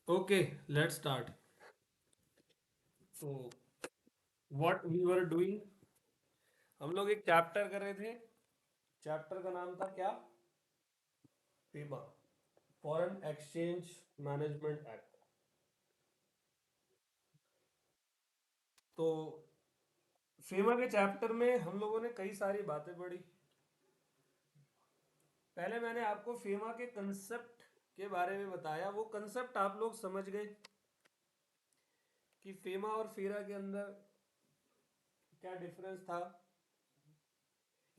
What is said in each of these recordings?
Okay, let's start. तो what we were doing, हम लोग एक चैप्टर कर रहे थे। चैप्टर का नाम था क्या? फीमा, फॉरेन एक्सचेंज मैनेजमेंट एक्ट। तो फीमा के चैप्टर में हम लोगों ने कई सारी बातें पढ़ी। पहले मैंने आपको फीमा के कंसेप्ट के बारे में बताया, वो कंसेप्ट आप लोग समझ गए कि फीमा और फीरा के अंदर क्या डिफरेंस था।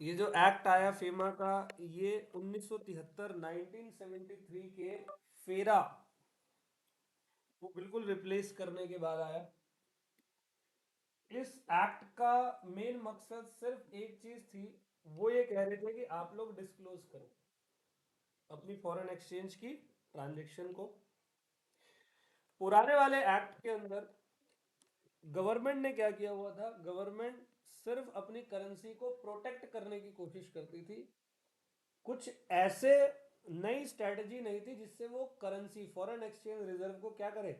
ये जो एक्ट आया फेमा का, ये 1973 1973 के फेरा को बिल्कुल रिप्लेस करने के बाद आया। इस एक्ट का मेन मकसद सिर्फ एक चीज थी। वो ये कह रहे थे कि आप लोग डिस्क्लोज करो अपनी फॉरेन एक्सचेंज की ट्रांजेक्शन को। पुराने वाले एक्ट के अंदर गवर्नमेंट ने क्या किया हुआ था? गवर्नमेंट सिर्फ अपनी करेंसी को प्रोटेक्ट करने की कोशिश करती थी। कुछ ऐसे नई स्ट्रेटजी नहीं थी जिससे वो करेंसी फॉरेन एक्सचेंज रिजर्व को क्या करे,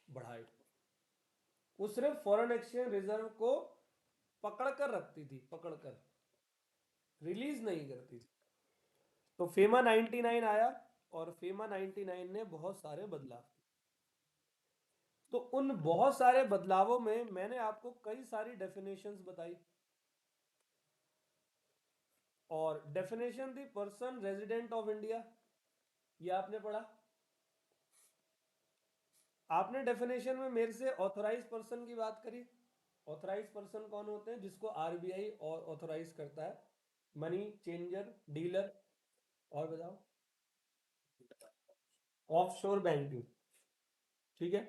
बढ़ाए। वो सिर्फ फॉरेन एक्सचेंज रिजर्व को पकड़ कर रखती थी, पकड़ कर, रिलीज नहीं करती थी। तो फेमा 99 आया और फेमा 99 ने बहुत सारे बदलाव किए। तो उन बहुत सारे बदलावों में मैंने आपको कई सारी डेफिनेशंस बताई। और डेफिनेशन थी पर्सन रेजिडेंट ऑफ इंडिया, ये आपने पढ़ा। आपने डेफिनेशन में मेरे से ऑथराइज पर्सन की बात करी। ऑथराइज पर्सन कौन होते हैं? जिसको आरबीआई और ऑथराइज करता है, मनी चेंजर, डीलर, और बताओ, ऑफशोर बैंकिंग। ठीक है।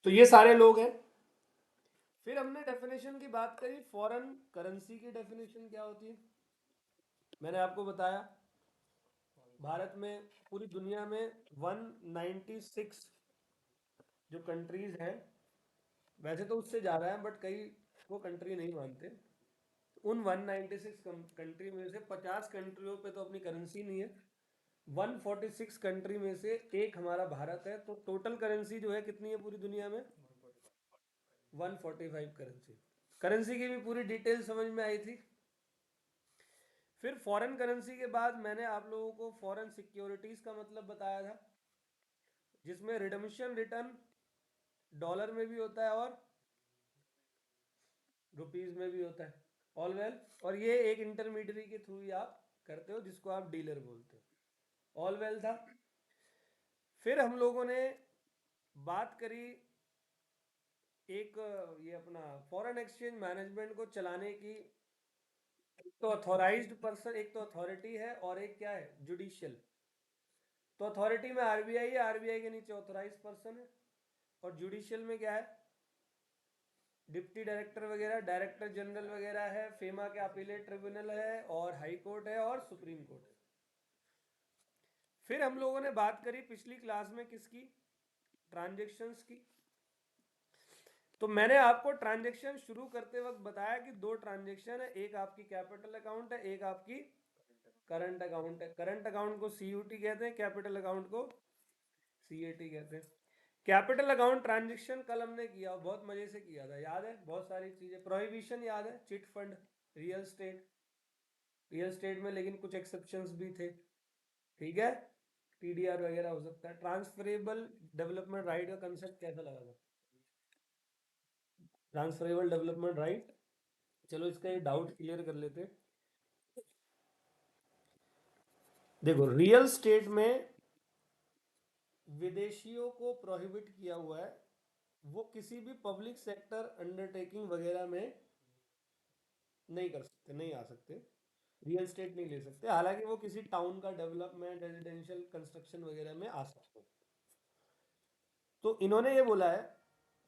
तो ये सारे लोग हैं। फिर हमने डेफिनेशन की बात करी, फॉरेन करेंसी की डेफिनेशन क्या होती है। मैंने आपको बताया भारत में, पूरी दुनिया में 196 जो कंट्रीज हैं, वैसे तो उससे ज़्यादा है बट कई को कंट्री नहीं मानते। उन 196 कंट्री में से 50 कंट्रियों पे तो अपनी करेंसी नहीं है। 146 कंट्री में से एक हमारा भारत है। तो टोटल करेंसी जो है कितनी है पूरी दुनिया में? 145 करेंसी। करेंसी की भी पूरी डिटेल समझ में आई थी। फिर फॉरेन करेंसी के बाद मैंने आप लोगों को फॉरेन सिक्योरिटीज का मतलब बताया था, जिसमें रिडम्शन रिटर्न डॉलर में भी होता है और रुपीज में भी होता है। All well. और ये एक इंटरमीडियरी के थ्रू ही आप करते हो, जिसको आप डीलर बोलते हो। ऑल वेल था। फिर हम लोगों ने बात करी एक, ये अपना फॉरेन एक्सचेंज मैनेजमेंट को चलाने की। एक तो अथॉराइज्ड पर्सन, एक तो अथॉरिटी है, और एक क्या है, जुडिशियल। तो अथॉरिटी में आरबीआई है, आरबीआई के नीचे ऑथराइज पर्सन है। और जुडिशियल में क्या है? डिप्टी डायरेक्टर वगैरह, डायरेक्टर जनरल वगैरह है, फेमा के अपीलेट ट्रिब्यूनल है, और हाई कोर्ट है, और सुप्रीम कोर्ट है। फिर हम लोगों ने बात करी पिछली क्लास में किसकी? ट्रांजेक्शन्स की। तो मैंने आपको ट्रांजेक्शन शुरू करते वक्त बताया कि दो ट्रांजेक्शन है, एक आपकी कैपिटल अकाउंट है, एक आपकी करंट अकाउंट है। करंट अकाउंट को सीयूटी कहते हैं, कैपिटल अकाउंट को सीएटी कहते हैं। कैपिटल अकाउंट ट्रांजेक्शन कल हमने किया, बहुत मजे से किया था, याद है? बहुत सारी चीजें, प्रोहिबिशन याद है, chit fund, real estate. Real estate में लेकिन कुछ एक्सेप्शंस भी थे। ठीक है। टीडीआर वगैरह हो सकता है। ट्रांसफरेबल डेवलपमेंट राइट का कंसेप्ट कैसा लगा था? Transferable development right. चलो इसका ये डाउट क्लियर कर लेते हैं। देखो, रियल स्टेट में विदेशियों को प्रोहिबिट किया हुआ है। वो किसी भी पब्लिक सेक्टर अंडरटेकिंग वगैरह में नहीं कर सकते, नहीं आ सकते। रियल स्टेट नहीं ले सकते, हालांकि वो किसी टाउन का डेवलपमेंट, रेजिडेंशियल कंस्ट्रक्शन वगैरह में आ सकते हैं। तो इन्होंने ये बोला है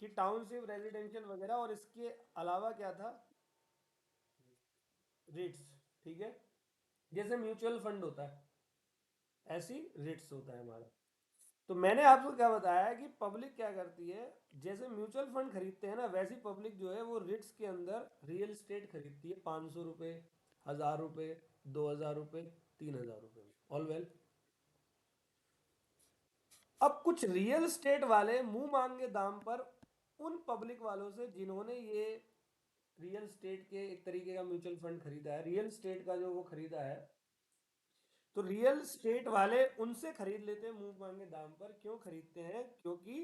कि टाउनशिप, रेजिडेंशियल वगैरह, और इसके अलावा क्या था, रिट्स। ठीक है। जैसे म्यूचुअल फंड होता है, ऐसी रिट्स होता है हमारा। तो मैंने आपको क्या बताया कि पब्लिक क्या करती है, जैसे म्यूचुअल फंड खरीदते हैं ना, वैसी पब्लिक जो है वो रिट्स के अंदर रियल स्टेट खरीदती है, 500 रुपये, 1000 रुपये, 2,000 रुपये, 3,000 रुपये में, ऑल वेल। अब कुछ रियल स्टेट वाले मुंह मांगे दाम पर उन पब्लिक वालों से जिन्होंने ये रियल स्टेट के एक तरीके का म्यूचुअल फंड खरीदा है, रियल स्टेट का जो वो खरीदा है, तो रियल स्टेट वाले उनसे खरीद लेते हैं मुंह मांगे दाम पर। क्यों खरीदते हैं? क्योंकि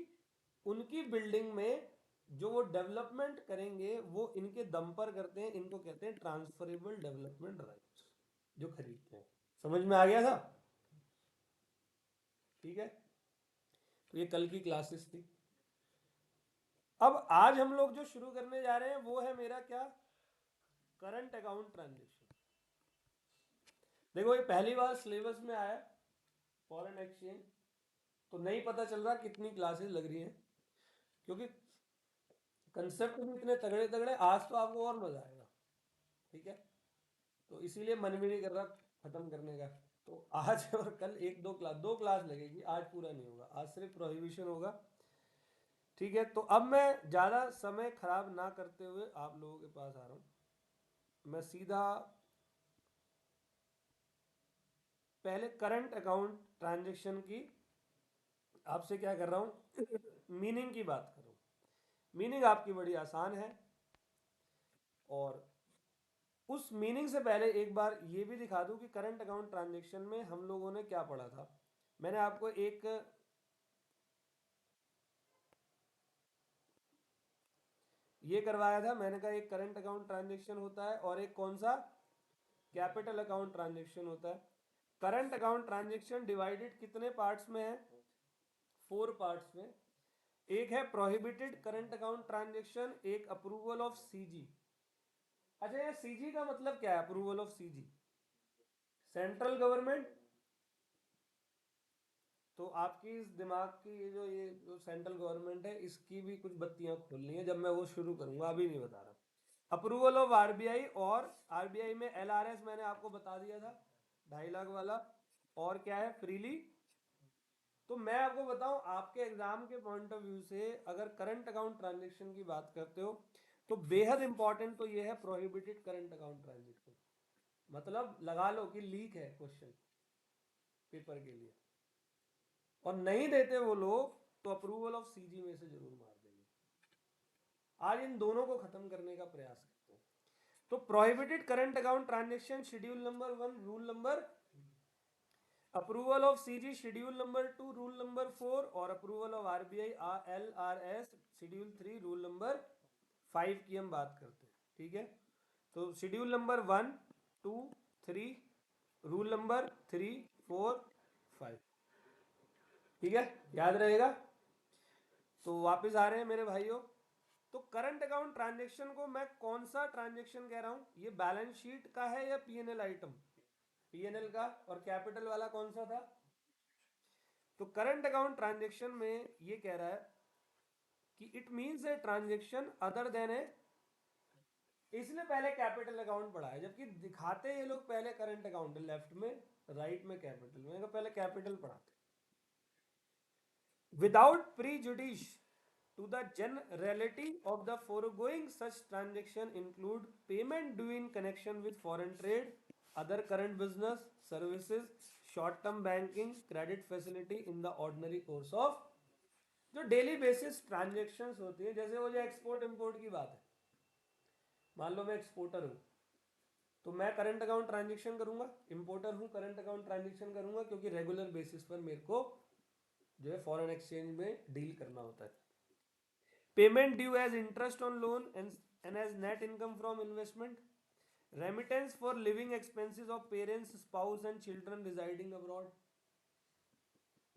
उनकी बिल्डिंग में जो वो डेवलपमेंट करेंगे वो इनके दम पर करते हैं। इनको कहते हैं ट्रांसफरेबल डेवलपमेंट राइट्स, जो खरीदते हैं। समझ में आ गया था? ठीक है, तो ये कल की क्लासेस थी। अब आज हम लोग जो शुरू करने जा रहे हैं वो है मेरा क्या, करंट अकाउंट ट्रांजेक्शन। देखो ये पहली बार सिलेबस में आया फॉरेन एक्सचेंज, तो नहीं पता चल रहा कितनी क्लासेस लग रही हैं, क्योंकि कंसेप्ट भी इतने तगड़े तगड़े। आज तो आपको और मजा आएगा, ठीक है? तो इसीलिए मन भी नहीं कर रहा खत्म करने का। तो आज और कल एक दो क्लास लगेगी, आज पूरा नहीं होगा, आज सिर्फ प्रोहिबिशन होगा। ठीक है, तो अब मैं ज़्यादा समय खराब ना करते हुए आप लोगों के पास आ रहा हूँ। मैं सीधा पहले करंट अकाउंट ट्रांजेक्शन की आपसे क्या कर रहा हूँ, मीनिंग की बात कर रहा हूँ। मीनिंग आपकी बड़ी आसान है, और उस मीनिंग से पहले एक बार ये भी दिखा दूं कि करंट अकाउंट ट्रांजेक्शन में हम लोगों ने क्या पढ़ा था। मैंने आपको एक ये करवाया था, मैंने कहा एक करंट अकाउंट ट्रांजेक्शन होता है और एक कौन सा, कैपिटल अकाउंट ट्रांजेक्शन होता है। करंट अकाउंट ट्रांजेक्शन डिवाइडेड कितने पार्ट्स में है, 4 पार्ट्स में। एक है प्रोहिबिटेड करंट अकाउंट ट्रांजेक्शन, एक अप्रूवल ऑफ सीजी। अच्छा, ये सीजी का मतलब क्या है? Approval of CG, central government. तो आपकी इस दिमाग की ये जो सेंट्रल गवर्नमेंट है, इसकी भी कुछ बत्तियां खोलनी है जब मैं वो शुरू करूंगा, अभी नहीं बता रहा। अप्रूवल ऑफ आरबीआई, और आरबीआई में एलआरएस मैंने आपको बता दिया था 2.5 लाख वाला। और क्या है, फ्रीली। तो मैं आपको बताऊं, आपके एग्जाम के पॉइंट ऑफ व्यू से अगर करंट अकाउंट ट्रांजेक्शन की बात करते हो तो बेहद इंपॉर्टेंट तो ये है प्रोहिबिटेड करंट अकाउंट ट्रांजेक्शन। मतलब लगा लो कि लीक है क्वेश्चन पेपर के लिए, और नहीं देते वो लोग तो अप्रूवल ऑफ सीजी में से जरूर मार देंगे। आज इन दोनों को खत्म करने का प्रयास करते हैं। तो prohibited current account transaction schedule number 1 rule number, approval of CG schedule number 2 rule number 4, और approval of RBI LRS schedule 3 rule number 5 की हम बात करते हैं। ठीक है, तो शेड्यूल नंबर 1, 2, 3, रूल नंबर 3, 4, 5। ठीक है, याद रहेगा। तो वापस आ रहे हैं मेरे भाइयों। तो करंट अकाउंट ट्रांजेक्शन को मैं कौन सा ट्रांजेक्शन कह रहा हूं, ये बैलेंस शीट का है या पीएनएल आइटम, पीएनएल का। और कैपिटल वाला कौन सा था? तो करंट अकाउंट ट्रांजेक्शन में ये कह रहा है कि it means a transaction other than a, इसलिए पहले कैपिटल अकाउंट पढ़ा है, जबकि दिखाते ये लोग पहले करंट अकाउंट लेफ्ट में, राइट में कैपिटल में, पहले कैपिटल पढ़ाते। Without prejudice to the generality of the foregoing, such transaction include payment due in connection with foreign trade, other current business, services, short-term banking, credit facility in the ordinary course of, जो daily basis transactions होती है। जैसे वो जो export import की बात है, मान लो मैं एक्सपोर्टर हूँ तो मैं करंट अकाउंट ट्रांजेक्शन करूंगा, इंपोर्टर हूँ करंट अकाउंट ट्रांजेक्शन करूंगा, क्योंकि रेगुलर बेसिस पर मेरे को जो है फॉरेन एक्सचेंज में डील करना होता है। Payment due as interest on loan and as net income from investment, remittance for living expenses of parents, spouse and children residing abroad.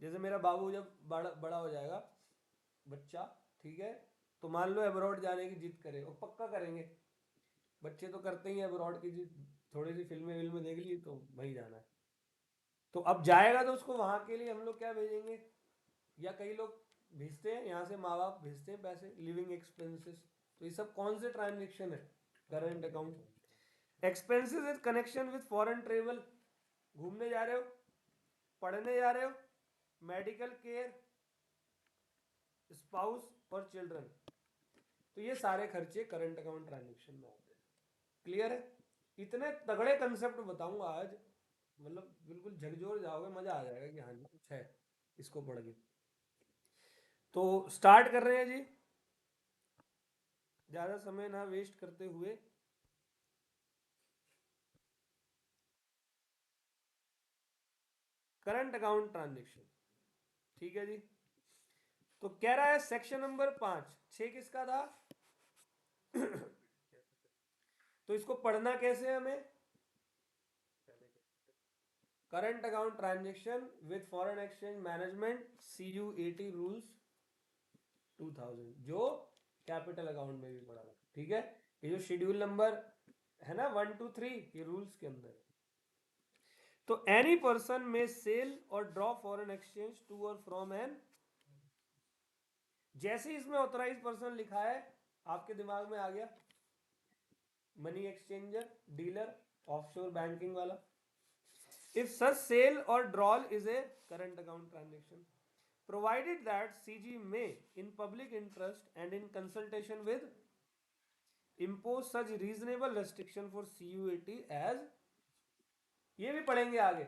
जैसे मेरा बाबू जब बड़ा हो जाएगा, बच्चा, ठीक है, तो मान लो अब्रॉड जाने की जिद करे, और पक्का करेंगे, बच्चे तो करते ही अब्रॉड की जिद, थोड़ी सी फिल्में देख ली तो वहीं जाना है। तो अब जाएगा तो उसको वहां के लिए हम लोग क्या भेजेंगे, या कई लोग भेजते हैं यहाँ से, माँ बाप भेजते हैं पैसे, लिविंग एक्सपेंसेस। तो ये सब कौन से ट्रांजेक्शन है, current account. Expenses in connection with foreign travel, घूमने जा रहे हो, पढ़ने जा रहे हो, मेडिकल केयर, स्पाउस और चिल्ड्रन, तो ये सारे खर्चे करंट अकाउंट ट्रांजेक्शन में आते हैं। क्लियर है? इतने तगड़े कंसेप्ट बताऊंगा आज, मतलब बिल्कुल झकझोर जाओगे, मजा आ जाएगा कि हाँ जी कुछ है इसको पढ़ के। तो स्टार्ट कर रहे हैं जी, ज्यादा समय ना वेस्ट करते हुए। करंट अकाउंट ट्रांजेक्शन, ठीक है जी। तो कह रहा है सेक्शन नंबर 5, 6 किसका था? तो इसको पढ़ना कैसे है हमें? Current account transaction with foreign exchange management CU80 rules 2000, जो कैपिटल अकाउंट में भी पढ़ा था, ठीक है। ये जो शेड्यूल नंबर है ना 1 2 3, ये रूल्स के अंदर है। तो एनी पर्सन में सेल और ड्रॉ फॉरेन एक्सचेंज टू और फ्रॉम एन, जैसे इसमें ऑथराइज पर्सन लिखा है आपके दिमाग में आ गया money exchanger, dealer, offshore banking वाला। इफ सच सेल और drawal is a current account transaction, provided that CG may, in public interest and in consultation with, impose such reasonable restriction for CU80 as, ये भी पढ़ेंगे आगे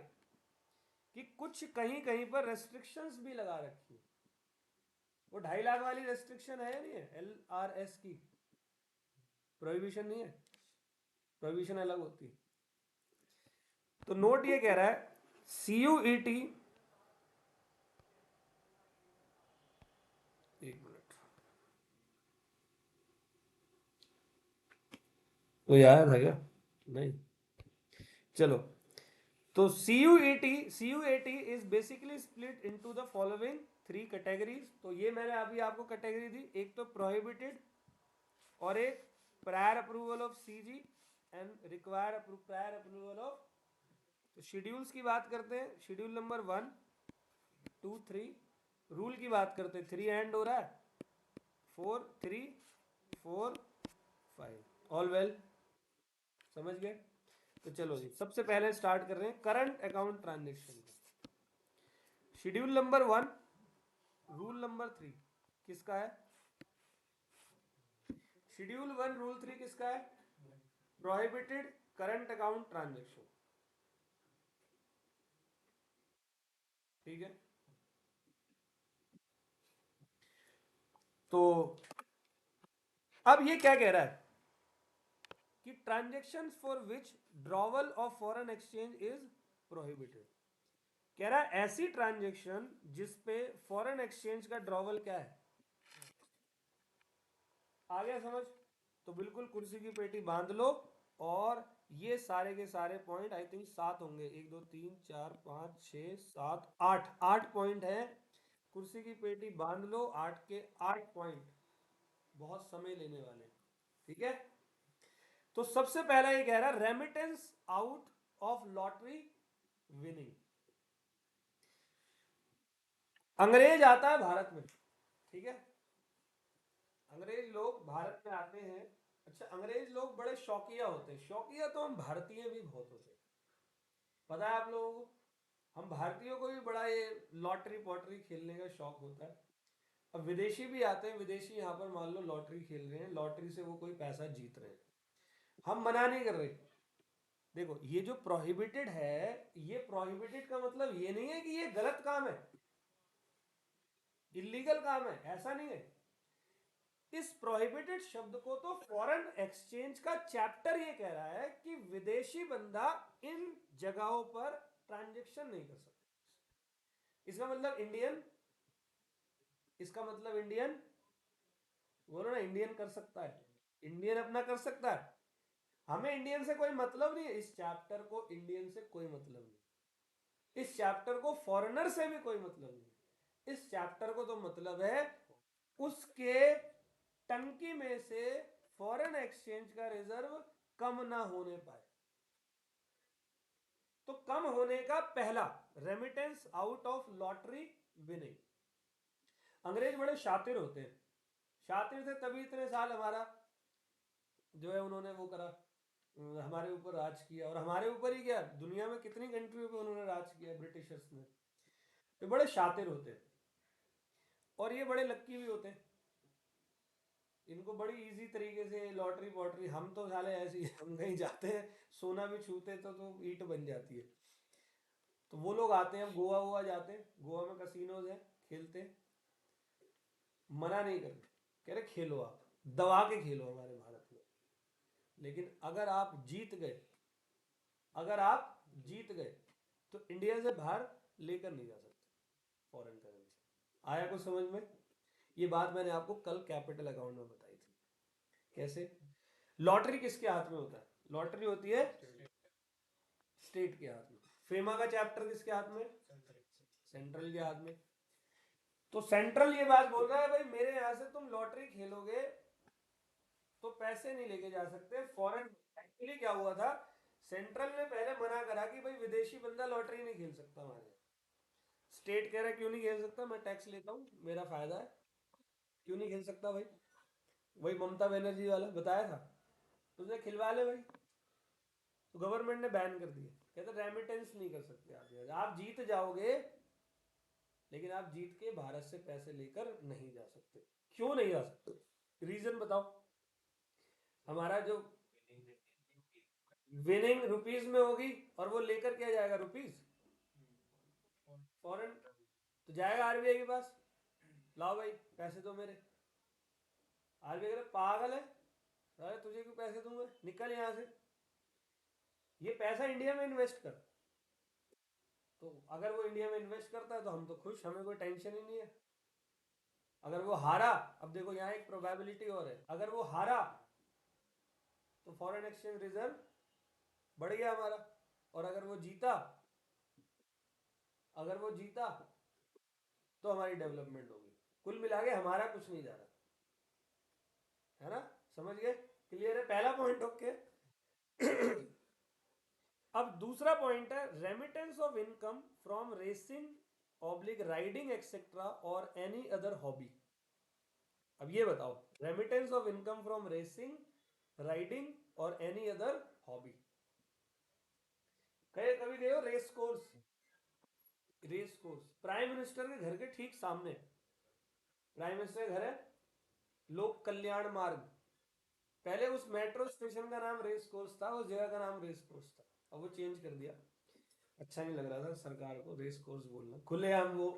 कि कुछ कहीं कहीं पर रेस्ट्रिक्शंस भी लगा रखी है। वो 2.5 लाख वाली रेस्ट्रिक्शन है या नहीं है LRS की? प्रोहिबिशन नहीं है, प्रोहिबिशन अलग होती है। तो नोट ये कह रहा है CU80, एक मिनट, कोई आया था क्या? नहीं, चलो। तो CU80 is basically split into the following 3 categories. तो ये मैंने अभी आपको कैटेगरी दी, एक तो प्रोहिबिटेड, और एक prior approval of CG and require prior approval of. तो शेड्यूल्स की बात करते हैं, शेड्यूल नंबर 1 2 3। रूल की बात करते हैं, 3 एंड हो रहा है, 4 3 4 5, ऑल वेल, समझ गए? तो चलो जी, सबसे पहले स्टार्ट कर रहे हैं current account transaction. Schedule number 1 rule number 3 किसका है? शेड्यूल 1 रूल 3 किसका है? प्रोहिबिटेड करंट अकाउंट ट्रांजेक्शन, ठीक है। तो अब ये क्या कह रहा है कि transaction for which drawer of foreign exchange is prohibited. कह रहा है ऐसी ट्रांजेक्शन जिसपे फॉरेन एक्सचेंज का ड्रॉवल क्या है, आ गया समझ? तो बिल्कुल कुर्सी की पेटी बांध लो, और ये सारे के सारे पॉइंट आई थिंक 7 होंगे, 1 2 3 4 5 6 7 8, 8 पॉइंट है। कुर्सी की पेटी बांध लो, 8 के 8 पॉइंट बहुत समय लेने वाले, ठीक है। तो सबसे पहला ये कह रहा है remittance out of lottery winning. अंग्रेज आता है भारत में, ठीक है। अंग्रेज लोग भारत में आते हैं। अच्छा, अंग्रेज लोग बड़े शौकिया होते हैं, शौकिया तो हम भारतीय भी बहुत होते हैं, पता है आप लोगों को। हम भारतीयों को भी बड़ा ये लॉटरी पॉटरी खेलने का शौक होता है। अब विदेशी भी आते हैं, विदेशी यहाँ पर मान लो लॉटरी खेल रहे हैं, लॉटरी से वो कोई पैसा जीत रहे हैं, हम मना नहीं कर रहे। देखो ये जो प्रोहिबिटेड है, ये प्रोहिबिटेड का मतलब ये नहीं है कि ये गलत काम है, इलीगल काम है, ऐसा नहीं है। इस प्रोहिबिटेड शब्द को तो फॉरेन एक्सचेंज का चैप्टर ये कह रहा है कि विदेशी बंदा इन जगहों पर ट्रांजेक्शन नहीं कर सकता। इसका मतलब इंडियन, इसका मतलब इंडियन, बोलो ना, इंडियन कर सकता है, इंडियन अपना कर सकता है। हमें इंडियन से कोई मतलब नहीं है, इस चैप्टर को इंडियन से कोई मतलब नहीं, इस चैप्टर को फॉरेनर से भी कोई मतलब नहीं। इस चैप्टर को तो मतलब है उसके टंकी में से फॉरेन एक्सचेंज का रिजर्व कम ना होने पाए। तो कम होने का पहला, remittance out of lottery winning. अंग्रेज बड़े शातिर होते हैं, शातिर थे तभी इतने साल हमारा जो है उन्होंने वो करा, हमारे ऊपर राज किया, और हमारे ऊपर ही क्या दुनिया में कितनी कंट्रियों पे उन्होंने राज किया ब्रिटिशर्स ने। तो बड़े शातिर होते हैं, और ये बड़े लक्की भी होते हैं, इनको बड़ी इजी तरीके से लॉटरी पॉटरी, हम तो साले ऐसे ही हम कहीं जाते हैं सोना भी छूते तो ईंट बन जाती है। तो वो लोग आते हैं, गोवा वोवा जाते हैं, गोवा में कसिनोज हैं, खेलते हैं, मना नहीं करते, कह रहे खेलो आप, दबा के खेलो हमारे भारत में। लेकिन अगर आप जीत गए तो इंडिया से बाहर लेकर नहीं जा सकते फॉरेन करेंसी। आया कुछ समझ में? ये बात मैंने आपको कल कैपिटल अकाउंट में बताई थी। कैसे? लॉटरी किसके हाथ में होता है? लॉटरी होती है स्टेट के हाथ में। फेमा का चैप्टर किसके हाथ में? सेंट्रल के हाथ में। तो सेंट्रल ये बात बोल रहा है भाई मेरे यहाँ से तुम लॉटरी खेलोगे तो पैसे नहीं लेके जा सकते फॉरेन। एक्चुअली क्या हुआ था, सेंट्रल ने पहले मना करा कि भाई विदेशी बंदा लॉटरी नहीं खेल सकता हमारे यहाँ। स्टेट कह रहा है क्यों नहीं खेल सकता, मैं टैक्स लेता हूँ, मेरा फायदा है, क्यों नहीं खेल सकता भाई? वही ममता बनर्जी वाला बताया था, तुझे खिलवा ले भाई। तो गवर्नमेंट ने बैन कर दिया, कहते रेमिटेंस नहीं कर सकते आप जीत जाओगे लेकिन आप जीत के भारत से पैसे लेकर नहीं जा सकते। क्यों नहीं जा सकते, रीजन बताओ। हमारा जो विनिंग रुपीज में होगी और वो लेकर क्या जाएगा, रुपीज फॉरेन, तो जाएगा आरबीआई के पास, लाओ भाई पैसे तो मेरे। आरबीआई कह पागल है, अरे तुझे क्यों पैसे दूंगा, निकल यहाँ से, ये पैसा इंडिया में इन्वेस्ट कर। तो अगर वो इंडिया में इन्वेस्ट करता है तो हम तो खुश, हमें कोई टेंशन ही नहीं है। अगर वो हारा, अब देखो यहाँ एक प्रोबेबिलिटी और है, अगर वो हारा तो फॉरेन एक्सचेंज रिजर्व बढ़ गया हमारा, और अगर वो जीता तो हमारी डेवलपमेंट होगी। कुल मिला के हमारा कुछ नहीं जा रहा, है ना? समझ गए? क्लियर है पहला पॉइंट? ओके। अब दूसरा पॉइंट है remittance of income from racing oblique riding etcetera और एनी अदर हॉबी। अब ये बताओ, remittance of income from racing riding और एनी अदर हॉबी। कहे कभी गए हो race course? Race course prime minister के घर के ठीक सामने, प्राइम मिनिस्टर का घर है, लोक कल्याण मार्ग। पहले उस मेट्रो स्टेशन का नाम रेस कोर्स था, उस जगह का नाम रेस कोर्स था, अब वो चेंज कर दिया। अच्छा नहीं लग रहा था सरकार को रेस कोर्स बोलना, खुलेआम वो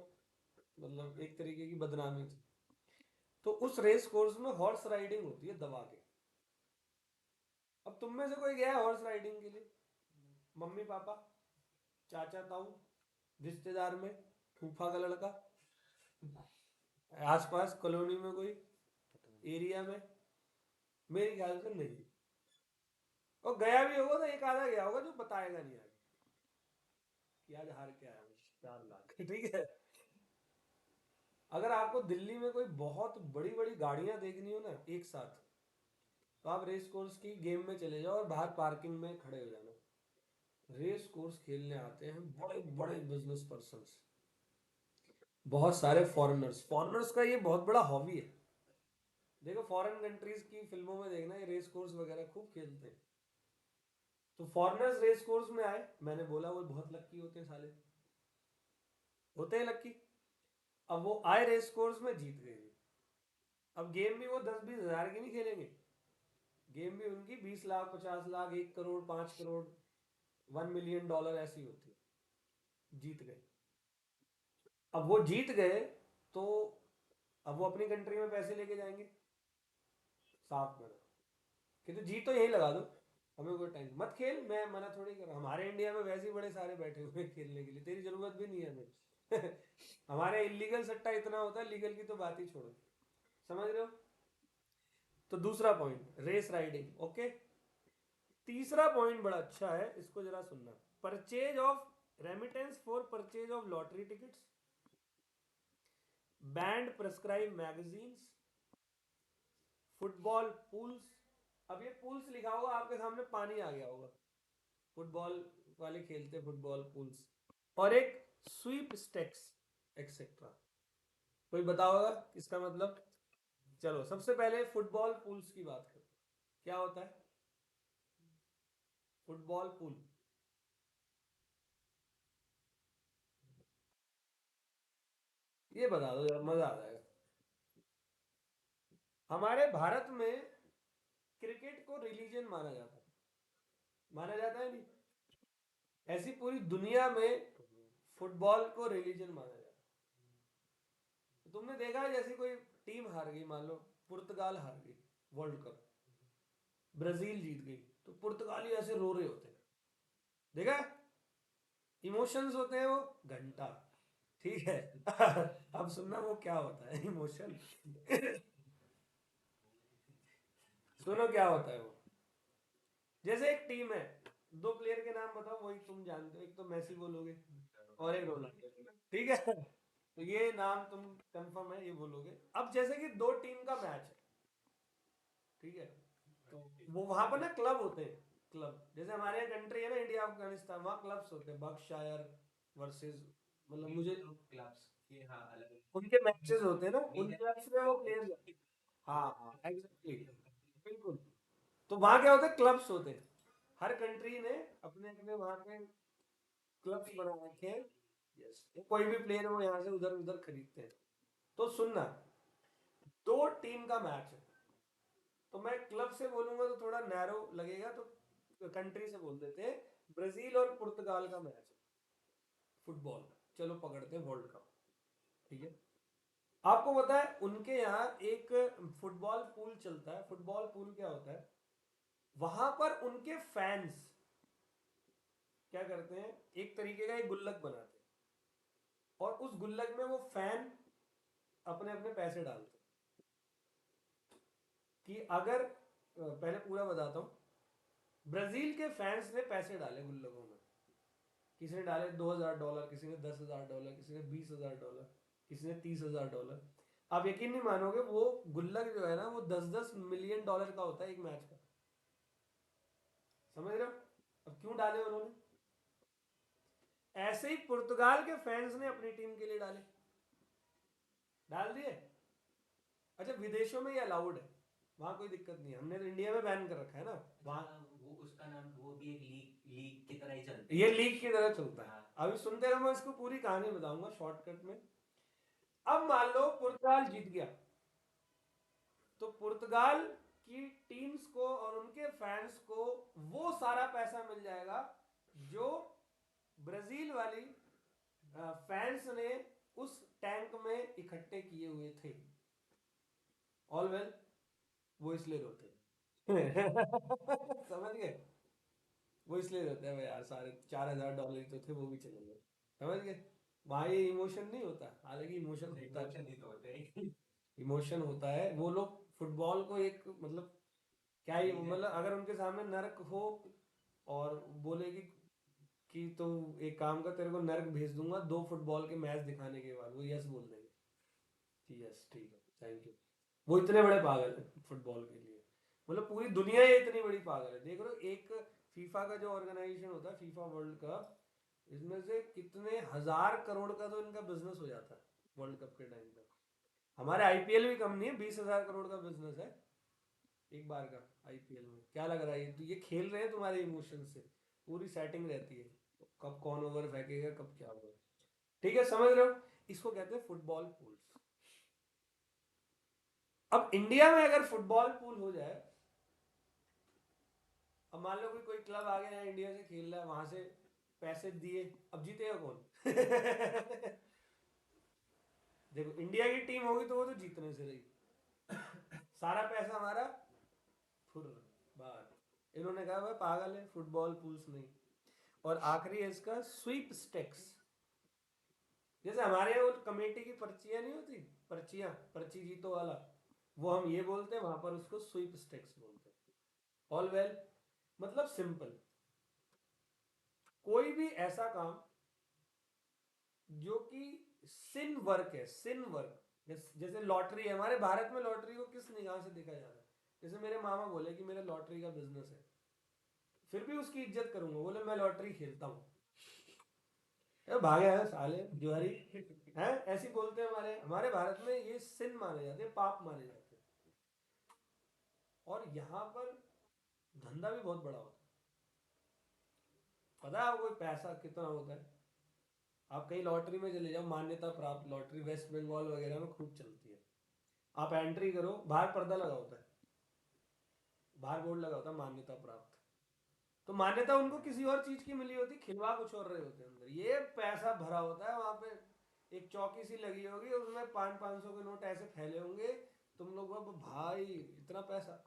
मतलब एक तरीके की बदनामी थी। तो उस रेस कोर्स में हॉर्स राइडिंग होती है दबा के। अब तुम में से कोई गया है हॉर्स राइडिंग के लिए? मम्मी पापा, चाचा ताऊ, रिश्तेदार में, फूफा का लड़का, आसपास कॉलोनी में कोई, एरिया में? मेरे ख्याल से नहीं। और गया भी होगा तो एक आधा गया होगा जो बताएगा नहीं आगे कि आज हार के आया हूँ 4 लाख। ठीक है। अगर आपको दिल्ली में कोई बहुत बड़ी बड़ी गाड़ियां देखनी हो ना एक साथ, तो आप रेस कोर्स की गेम में चले जाओ और बाहर पार्किंग में खड़े हो जाना। रेस कोर्स खेलने आते हैं बड़े बड़े बिजनेस पर्सन, बहुत सारे फॉरेनर्स, फॉरेनर्स का ये बहुत बड़ा हॉबी है। देखो फॉरेन कंट्रीज की फिल्मों में देखना, ये रेस कोर्स वगैरह खूब खेलते हैं। तो फॉरेनर्स रेस कोर्स में आए, मैंने बोला वो बहुत लक्की होते हैं साले, होते हैं लक्की। अब वो आए रेस कोर्स में, जीत गए। अब गेम भी वो 10-20 हजार की नहीं खेलेंगे, गेम भी उनकी 20 लाख, 50 लाख, 1 करोड़, 5 करोड़, $1 मिलियन ऐसी होती है। जीत गए। अब वो जीत गए तो अब वो अपनी कंट्री में पैसे लेके जाएंगे, साफ में कि तो जीत तो यही लगा दो, हमें कोई टाइम मत खेल, मैं मना थोड़ी कर रहा, हमारे इंडिया में वैसे ही बड़े सारे बैठे हुए हैं खेलने के लिए, तेरी जरूरत भी नहीं है हमें। हमारे इलीगल सट्टा इतना होता है, लीगल की तो बात ही छोड़ो। समझ रहे हो? तो दूसरा पॉइंट रेस राइडिंग, ओके। तीसरा पॉइंट बड़ा अच्छा है, इसको जरा सुनना। Purchase of remittance for purchase of lottery tickets, band prescribe magazines, football pools. अब ये पूल्स लिखा होगा आपके सामने, पानी आ गया होगा, फुटबॉल वाले खेलते फुटबॉल पूल्स, और एक स्वीप स्टेक्स एक्सेट्रा। कोई बताओगा इसका मतलब? चलो सबसे पहले फुटबॉल पूल्स की बात करते हैं। क्या होता है फुटबॉल पूल? ये बता दो यार, मजा आ जाएगा। हमारे भारत में क्रिकेट को रिलीजन माना जाता है नहीं। ऐसी पूरी दुनिया में फुटबॉल को रिलीजन माना जाता है। तो तुमने देखा है जैसे कोई टीम हार गई, मान लो पुर्तगाल हार गई वर्ल्ड कप, ब्राजील जीत गई, तो पुर्तगाली ऐसे रो रहे होते हैं, देखा? इमोशंस होते हैं वो घंटा, ठीक है। अब सुनना वो क्या होता है इमोशन। सुनो क्या होता है वो। जैसे एक टीम है, दो प्लेयर के नाम बताओ, वही तुम जानते हो, एक तो मैसी बोलोगे और एक रोनाल्डो, ठीक है। तो ये नाम तुम कंफर्म है, ये बोलोगे। अब जैसे कि दो टीम का मैच है, ठीक है, तो वो वहां पर ना क्लब होते हैं, क्लब जैसे हमारे यहाँ कंट्री है ना इंडिया अफगानिस्तान, वहाँ क्लब्स होते हैं, बर्कशायर वर्सेस, मतलब मुझे क्लब्स के, हाँ अलग उनके मैचेस होते हैं ना, उन क्लब्स में वो प्लेयर्स, हाँ हाँ एग्जैक्टली, बिल्कुल। तो वहाँ क्या होता है, क्लब्स होते हैं, हर कंट्री ने अपने अपने वहाँ पे क्लब्स बना रखे हैं। यस, कोई भी प्लेयर वो यहाँ से उधर उधर खरीदते हैं। तो सुनना, दो टीम का मैच है, तो मैं क्लब से बोलूंगा तो थोड़ा नैरो लगेगा, तो कंट्री से बोल देते हैं। ब्राजील और पुर्तगाल का मैच है फुटबॉल, चलो पकड़ते हैं वर्ल्ड कप, ठीक है। आपको पता है उनके यहाँ एक फुटबॉल पूल चलता है। फुटबॉल पूल क्या होता है, वहां पर उनके फैंस क्या करते हैं, एक तरीके का एक गुल्लक बनाते हैं, और उस गुल्लक में वो फैन अपने अपने पैसे डालते हैं। कि अगर पहले पूरा बताता हूँ, ब्राजील के फैंस ने पैसे डाले गुल्लकों में, किसी ने डाले $2,000, किसी ने $10,000, किसी ने $20,000, किसी ने $30,000। आप यकीन नहीं मानोगे, वो गुल्लक जो है ना, वो 10-10 मिलियन डॉलर का होता है एक मैच का, समझ रहे हो? अब क्यों डाले उन्होंने? ऐसे ही पुर्तगाल के फैंस ने अपनी टीम के लिए डाल दिए। अच्छा, विदेशों में ये अलाउड है, वहां कोई दिक्कत नहीं है, हमने तो इंडिया में बैन कर रखा है ना वहाँ। वो उसका नाम, वो भी एक लीग लीग की तरह ही चलता है, ये लीग की तरह चलता है। हाँ। अभी सुनते रहो, मैं इसको पूरी कहानी बताऊंगा शॉर्टकट में। अब मान लो पुर्तगाल जीत गया, तो पुर्तगाल की टीम्स को और उनके फैंस को वो सारा पैसा मिल जाएगा जो ब्राजील वाली फैंस ने उस टैंक में इकट्ठे किए हुए थे। ऑल वेल, वो इसलिए रोते हैं। समझ गए? वो इसलिए रोते हैं भाई यार, सारे $4,000 ही तो थे, वो भी चले गए। समझ गए? वहां ये इमोशन नहीं होता, हालांकि इमोशन होता है, इमोशन नहीं तो होते हैं। इमोशन होता है, वो लोग फुटबॉल को एक मतलब क्या ही, मतलब अगर उनके सामने नर्क हो और बोले कि तो एक काम कर, तेरे को नर्क भेज दूंगा 2 फुटबॉल के मैच दिखाने के बाद, वो यस बोल देंगे कि यस ठीक है थैंक यू। वो इतने बड़े पागल है फुटबॉल के लिए, मतलब पूरी दुनिया ही इतनी बड़ी पागल है। देख रहे हो, एक फीफा का जो ऑर्गेनाइजेशन होता है, फीफा वर्ल्ड कप, इसमें से कितने हजार करोड़ का तो इनका बिजनेस हो जाता है वर्ल्ड कप के टाइम पे। हमारे आईपीएल भी कम नहीं है, 20,000 करोड़ का बिजनेस है एक बार का आईपीएल में। क्या लग रहा है, तो ये खेल रहे हैं तुम्हारे इमोशन से, पूरी सेटिंग रहती है, कब कौन ओवर फेंकेगा, कब क्या होगा। ठीक है, समझ रहे हो? इसको कहते हैं फुटबॉल पूल्स। अब इंडिया में अगर फुटबॉल पूल हो जाए, अब मान लो कोई क्लब आ गया है इंडिया से खेल रहा है, वहां से पैसे दिए, अब जीतेगा कौन? देखो, इंडिया की टीम होगी तो वो तो जीतने से रही, सारा पैसा हमारा फुर बाहर। इन्होंने कहा भाई पागल है, फुटबॉल पूल्स नहीं। और आखिरी है इसका स्वीप स्टेक्स। जैसे हमारे यहाँ वो कमेटी की पर्चियां नहीं होती, पर्चियां, पर्ची जीतो वाला, वो हम ये बोलते हैं, वहां पर उसको स्वीप स्टेक्स बोलते हैं। ऑल वेल, मतलब सिंपल, कोई भी ऐसा काम जो कि सिन वर्क है, सिन वर्क, जैसे लॉटरी है, हमारे भारत में लॉटरी को किस निगाह से देखा जा रहा है? जैसे मेरे मामा बोले कि मेरा लॉटरी का बिजनेस है, फिर भी उसकी इज्जत करूंगा, बोले मैं लॉटरी खेलता हूँ, भागे हैं साले जुआरी, हैं ऐसी बोलते हैं। हमारे हमारे भारत में ये सिन माने जाते हैं, पाप माने जाते हैं। और यहाँ पर धंधा भी बहुत बड़ा होता है। पता है आपको पैसा कितना होता है? आप कहीं लॉटरी में चले जाओ, मान्यता प्राप्त लॉटरी वेस्ट बंगाल वगैरह में खूब चलती है, आप एंट्री करो, बाहर पर्दा लगा होता है, बाहर बोर्ड लगा होता है मान्यता प्राप्त। तो मान्यता उनको किसी और चीज की मिली होती, खिलवा कुछ और रहे होते हैं अंदर, ये पैसा भरा होता है वहां पे। एक चौकी सी लगी होगी, उसमें 500-500 के नोट ऐसे फैले होंगे। तुम लोग भाई इतना पैसा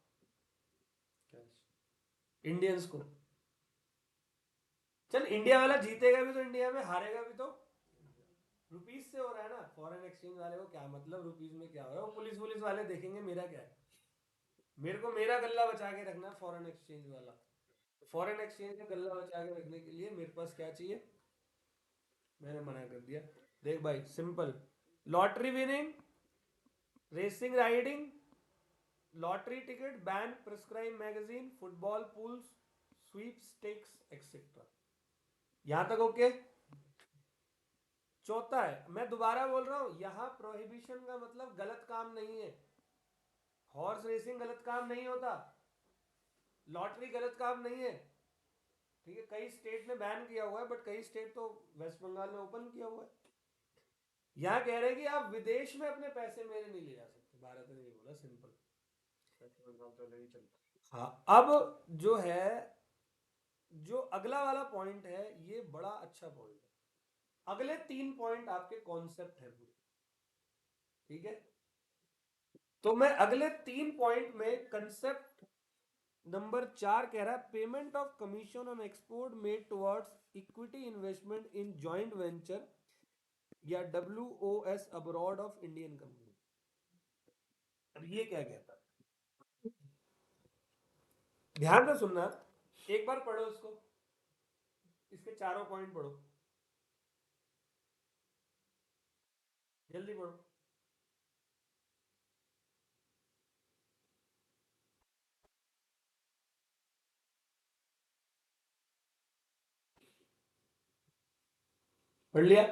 इंडियंस को। चल इंडिया वाला जीतेगा भी तो इंडिया में, हारेगा भी तो रुपीज से हो रहा है ना। फॉरेन एक्सचेंज वाले को क्या मतलब रुपीज में क्या हो रहा है, वो पुलिस पुलिस वाले देखेंगे, मेरा क्या है। मेरे को मेरा गल्ला बचा के रखना है फॉरेन एक्सचेंज वाला। फॉरेन एक्सचेंज का गल्ला बचा के रखने के लिए मेरे पास क्या चाहिए, मैंने मना कर दिया। देख भाई simple, lottery winning, racing riding, lottery ticket, ban, prescribe magazine, football pools, sweepstakes etcetera. यहां तक ओके। चौथा है, मैं दोबारा बोल रहा हूं, यहां प्रोहिबिशन का मतलब गलत काम नहीं है। हॉर्स रेसिंग गलत काम नहीं होता, लॉटरी गलत काम नहीं है। ठीक है, कई स्टेट ने बैन किया हुआ है, बट कई स्टेट तो वेस्ट बंगाल ने ओपन किया हुआ है। यहाँ कह रहे हैं कि आप विदेश में अपने पैसे मेरे नहीं ले जा सकते, भारत ने नहीं बोला, सिंपल। हाँ, अब जो है, जो अगला वाला पॉइंट है, ये बड़ा अच्छा पॉइंट है। अगले 3 पॉइंट आपके कॉन्सेप्ट है पूरे। ठीक है, तो मैं अगले 3 पॉइंट में कंसेप्ट नंबर 4 कह रहा है, payment of commission on export made towards equity investment in joint venture या WOS abroad of Indian company. अब ये क्या कहता है, ध्यान से सुनना, एक बार पढ़ो इसको, इसके चारों पॉइंट पढ़ो, जल्दी पढ़ो। पढ़ लिया?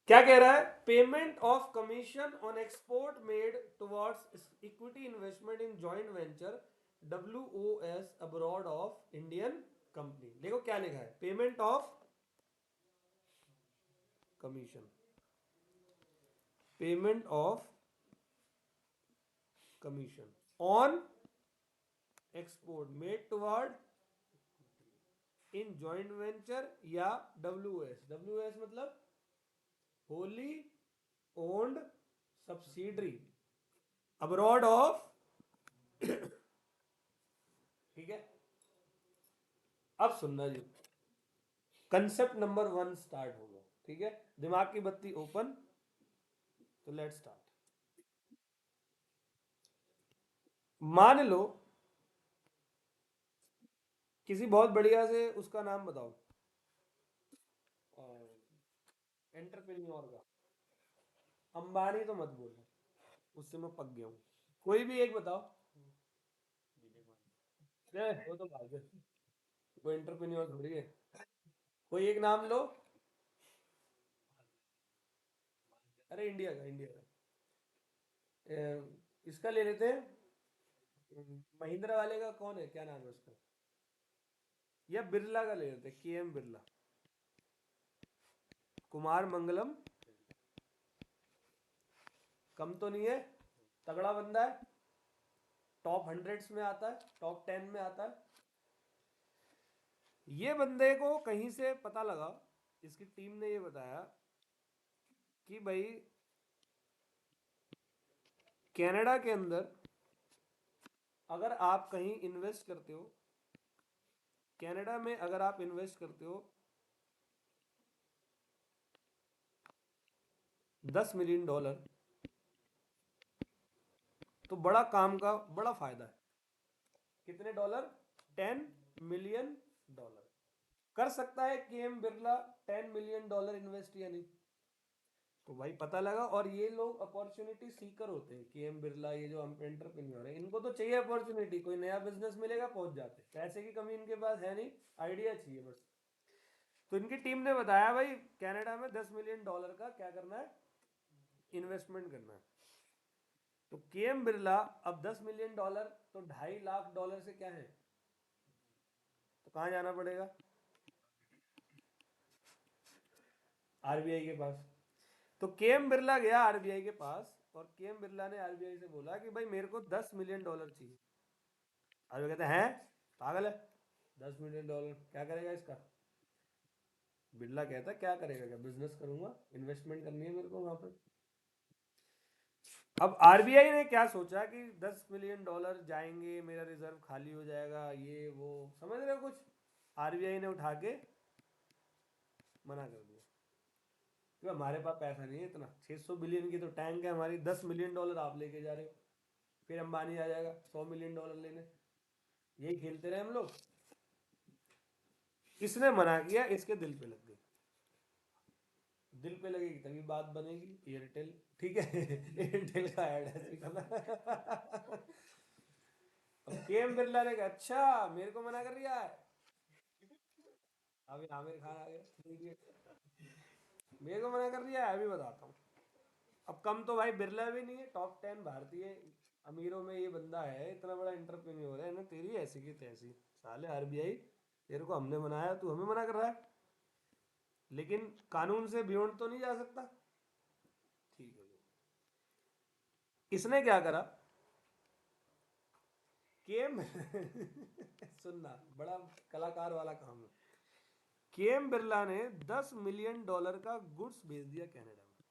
क्या कह रहा है, payment of commission on export made towards equity investment in joint venture WOS abroad of Indian company. देखो क्या लिखा है, payment of commission, payment of commission on export made toward in joint venture या WOS मतलब Holi owned subsidiary abroad of. ठीक है, अब सुनना जी, कंसेप्ट नंबर 1 स्टार्ट हो गया। ठीक है, दिमाग की बत्ती ओपन, तो लेट स्टार्ट। मान लो किसी बहुत बढ़िया से, उसका नाम बताओ, एंटरप्रेन्योर का। अंबानी तो मत बोलो, उससे मैं पक गया हूँ। कोई भी एक बताओ। वो तो भाग गए, वो एंटरप्रेन्योर थोड़ी है। कोई एक नाम लो। अरे इंडिया का, इंडिया का। इसका ले लेते हैं, महिंद्रा वाले का कौन है, क्या नाम है उसका, या बिरला का ले लेते हैं, KM बिरला, कुमार मंगलम। कम तो नहीं है, तगड़ा बंदा है, टॉप 100 में आता है, टॉप 10 में आता है। ये बंदे को कहीं से पता लगा, इसकी टीम ने ये बताया कि भाई कनाडा के अंदर अगर आप कहीं इन्वेस्ट करते हो, कनाडा में अगर आप इन्वेस्ट करते हो 10 मिलियन डॉलर, तो बड़ा काम का बड़ा फायदा है। कितने डॉलर? 10 million dollar. कर सकता है KM Birla 10 million dollar invest या नहीं? तो भाई पता लगा, और ये लोग अपॉर्चुनिटी सीकर होते हैं, KM बिरला, ये जो एंटरप्रेन्योर है, इनको तो चाहिए अपॉर्चुनिटी, कोई नया बिजनेस मिलेगा पहुंच जाते, पैसे की कमी इनके पास है नहीं, आइडिया चाहिए बस। तो इनकी टीम ने बताया भाई कनाडा में 10 मिलियन डॉलर का क्या करना है, इन्वेस्टमेंट करना है। तो KM बिरला, अब 10 मिलियन डॉलर तो 2.5 लाख डॉलर से क्या है, तो कहाँ जाना पड़ेगा, RBI के पास। तो KM बिरला गया RBI के पास, और केएम बिरला ने आरबीआई से बोला कि भाई मेरे को $10 मिलियन चाहिए। आरबीआई कहते हैं पागल है, $10 मिलियन क्या करेगा इसका? बिरला कहता क्या करेगा, क्या बिजनेस करूंगा, इन्वेस्टमेंट करनी है मेरे को वहां पर। अब आरबीआई ने क्या सोचा कि $10 मिलियन जाएंगे, मेरा रिजर्व खाली हो जाएगा, ये वो, समझ रहे हो कुछ? आरबीआई ने उठा के मना कर दिया कि हमारे पास पैसा नहीं है इतना, 600 बिलियन की तो टैंक है हमारी, $10 मिलियन आप लेके जा रहे हो। फिर अंबानी आ जाएगा $100 मिलियन लेने, यही खेलते रहे हम लोग। इसने मना किया, इसके दिल पे लग गई। दिल पे लगेगी तभी बात बनेगी। एयरटेल, ठीक है एयरटेल का ऐड है अब केएम बिरला ने कहा अच्छा मेरे को मना कर दिया है। अभी आमिर खान आ गया, मेरे को मना कर दिया है, अभी बताता हूँ। अब कम तो भाई बिरला भी नहीं है, टॉप 10 भारतीय अमीरों में ये बंदा है, इतना बड़ा एंटरप्रेन्योर है ना। तेरी ऐसी की तैसी, साले आरबीआई तेरे को हमने बनाया, तू हमें मना कर रहा है, लेकिन कानून से बियॉन्ड तो नहीं जा सकता। ठीक है, इसने क्या करा, केएम सुनना, बड़ा कलाकार वाला काम है। केएम बिरला ने $10 मिलियन का गुड्स भेज दिया कनाडा में।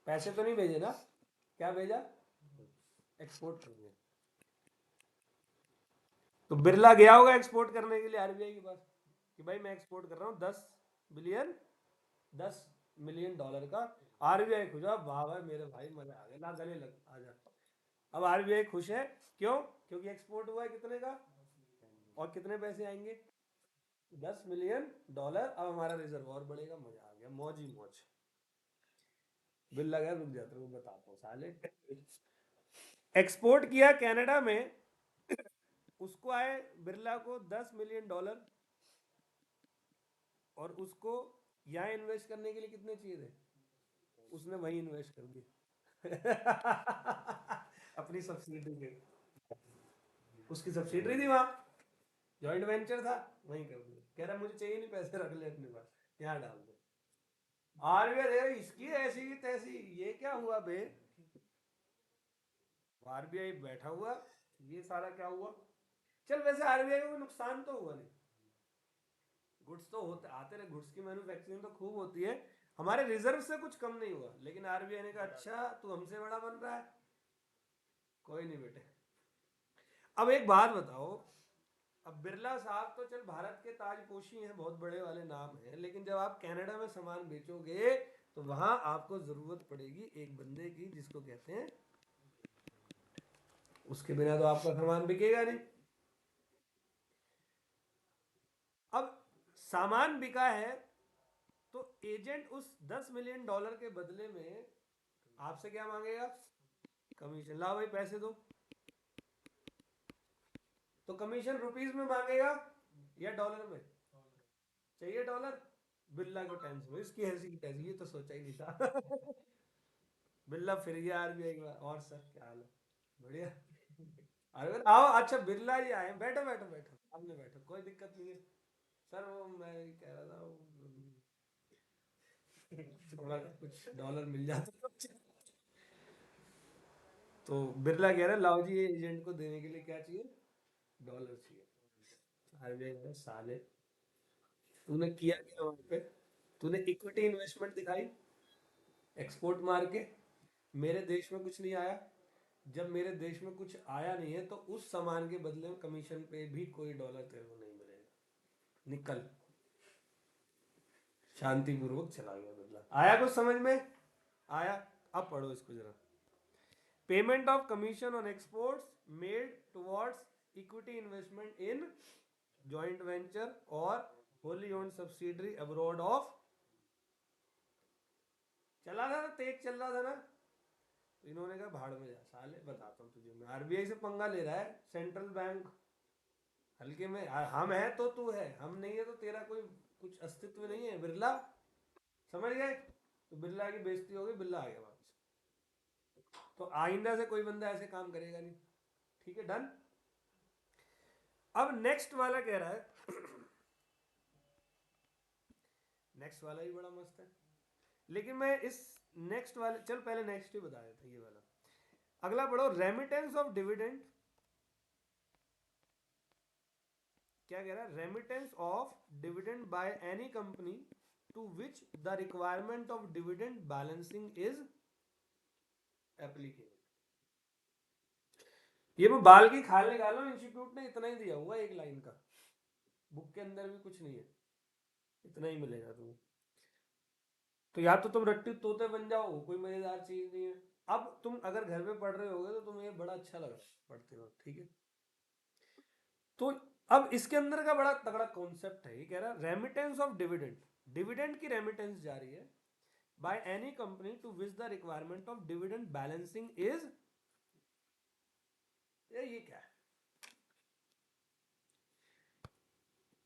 पैसे तो नहीं भेजे ना, क्या भेजा, एक्सपोर्ट कर दिया। तो बिरला गया होगा एक्सपोर्ट करने के लिए आरबीआई के पास कि भाई मैं एक्सपोर्ट कर रहा हूँ बिलियन $10 मिलियन का। आरबीआई खुश है, वाह भाई मेरे भाई मजा आ गया, ला गले लग आ जा। अब आरबीआई खुश है, क्यों? क्योंकि एक्सपोर्ट हुआ है कितने का, और कितने पैसे आएंगे, $10 मिलियन। अब हमारा रिजर्व और बढ़ेगा, मजा आ गया, मौज ही मौज। बिल्ला गया, रुक जाते वो बताता हूँ साले। एक्सपोर्ट किया कनाडा में, उसको आए बिरला को $10 मिलियन, और उसको यहाँ इन्वेस्ट करने के लिए कितने चाहिए थे, उसने वही इन्वेस्ट कर दिए अपनी सब्सिडी के, उसकी सब्सिडी थी वहां, जॉइंट वेंचर था, वहीं कर दिया। कह रहा मुझे चाहिए नहीं पैसे, रख ले अपने पास, यहाँ डाल दो। आरबीआई इसकी ऐसी की तैसी, ये क्या हुआ बे, आरबीआई बैठा हुआ, ये सारा क्या हुआ। चल वैसे आरबीआई को नुकसान तो हुआ नहीं, गुड्स तो होते आते रहे, गुड्स की मैन्युफैक्चरिंग तो खूब होती है, हमारे रिजर्व से कुछ कम नहीं हुआ। लेकिन आरबीआई ने कहा अच्छा तू हमसे बड़ा बन रहा है, कोई नहीं बेटे। अब एक बात बताओ, अब बिरला साहब तो चल भारत के ताजपोशी हैं, बहुत बड़े वाले नाम हैं, लेकिन जब आप कनाडा में सामान बेचोगे तो वहां आपको जरूरत पड़ेगी एक बंदे की जिसको कहते हैं, उसके बिना तो आपका सामान बिकेगा नहीं। अब सामान बिका है, तो एजेंट उस $10 मिलियन के बदले में आपसे क्या मांगेगा, कमीशन। ला भाई पैसे दो, तो कमीशन रुपीस में मांगेगा या डॉलर में, चाहिए डॉलर। बिल्ला को टेंशन, इसकी ऐसी की तैसी, ये तो सोचा ही नहीं था बिल्ला फिर गया आरबीआई के पास, और सर क्या हाल है, बढ़िया। अरे आओ, अच्छा बिरला जी आए, बैठो बैठो बैठो, सामने बैठो, कोई दिक्कत नहीं है। सर वो मैं कह रहा था थोड़ा कुछ डॉलर मिल जाता तो बिरला कह रहा है लाओ जी, ये एजेंट को देने के लिए क्या चाहिए, डॉलर चाहिए। आरबीआई कह रहा है, साले तूने किया क्या वहां पे, तूने इक्विटी इन्वेस्टमेंट दिखाई, एक्सपोर्ट मार के, मेरे देश में कुछ नहीं आया। जब मेरे देश में कुछ आया नहीं है तो उस सामान के बदले में कमीशन पे भी कोई डॉलर तेरे को नहीं मिलेगा, निकल। शांतिपूर्वक चला गया बदला। आया कुछ समझ में, आया? अब पढ़ो इसको जरा। Payment of commission on exports made towards equity investment in joint venture और wholly owned subsidiary abroad of. चला था ना, तेज चल रहा था ना, तो इन्होंने कहा भाड़ में जा साले, बताता हूँ तुझे मैं, आरबीआई से पंगा ले रहा है सेंट्रल बैंक, हल्के में। हम है तो तू है, हम नहीं है तो तेरा कोई कुछ अस्तित्व नहीं है बिरला, समझ गए? तो बिरला की बेइज्जती हो गई, बिरला आ गया वापस। तो आइंदा से कोई बंदा ऐसे काम करेगा नहीं, ठीक है, डन। अब नेक्स्ट वाला कह रहा है नेक्स्ट वाला भी बड़ा मस्त है। लेकिन मैं इस नेक्स्ट वाले, चल पहले नेक्स्ट ही बता देता ये वाला। अगला पढ़ो, रेमिटेंस ऑफ डिविडेंड। क्या कह रहा है? Remittance of dividend by any company to which the requirement of dividend balancing is applicable. ये मैं बाल की खाल निकालो, इंस्टीट्यूट ने इतना ही दिया हुआ एक लाइन का, बुक के अंदर भी कुछ नहीं है, इतना ही मिलेगा तुम्हें। तो या तो तुम रट्टी तोते बन जाओ, कोई मजेदार चीज नहीं है। अब तुम अगर घर पे पढ़ रहे होगे तो तुम्हें ये बड़ा अच्छा लगा पढ़ते हो, ठीक है। तो अब इसके अंदर का बड़ा तगड़ा कॉन्सेप्ट है, ये कह रहा है रेमिटेंस ऑफ डिविडेंड, डिविडेंड की रेमिटेंस जा रही है by any company to which the requirement of dividend balancing is, ये क्या है?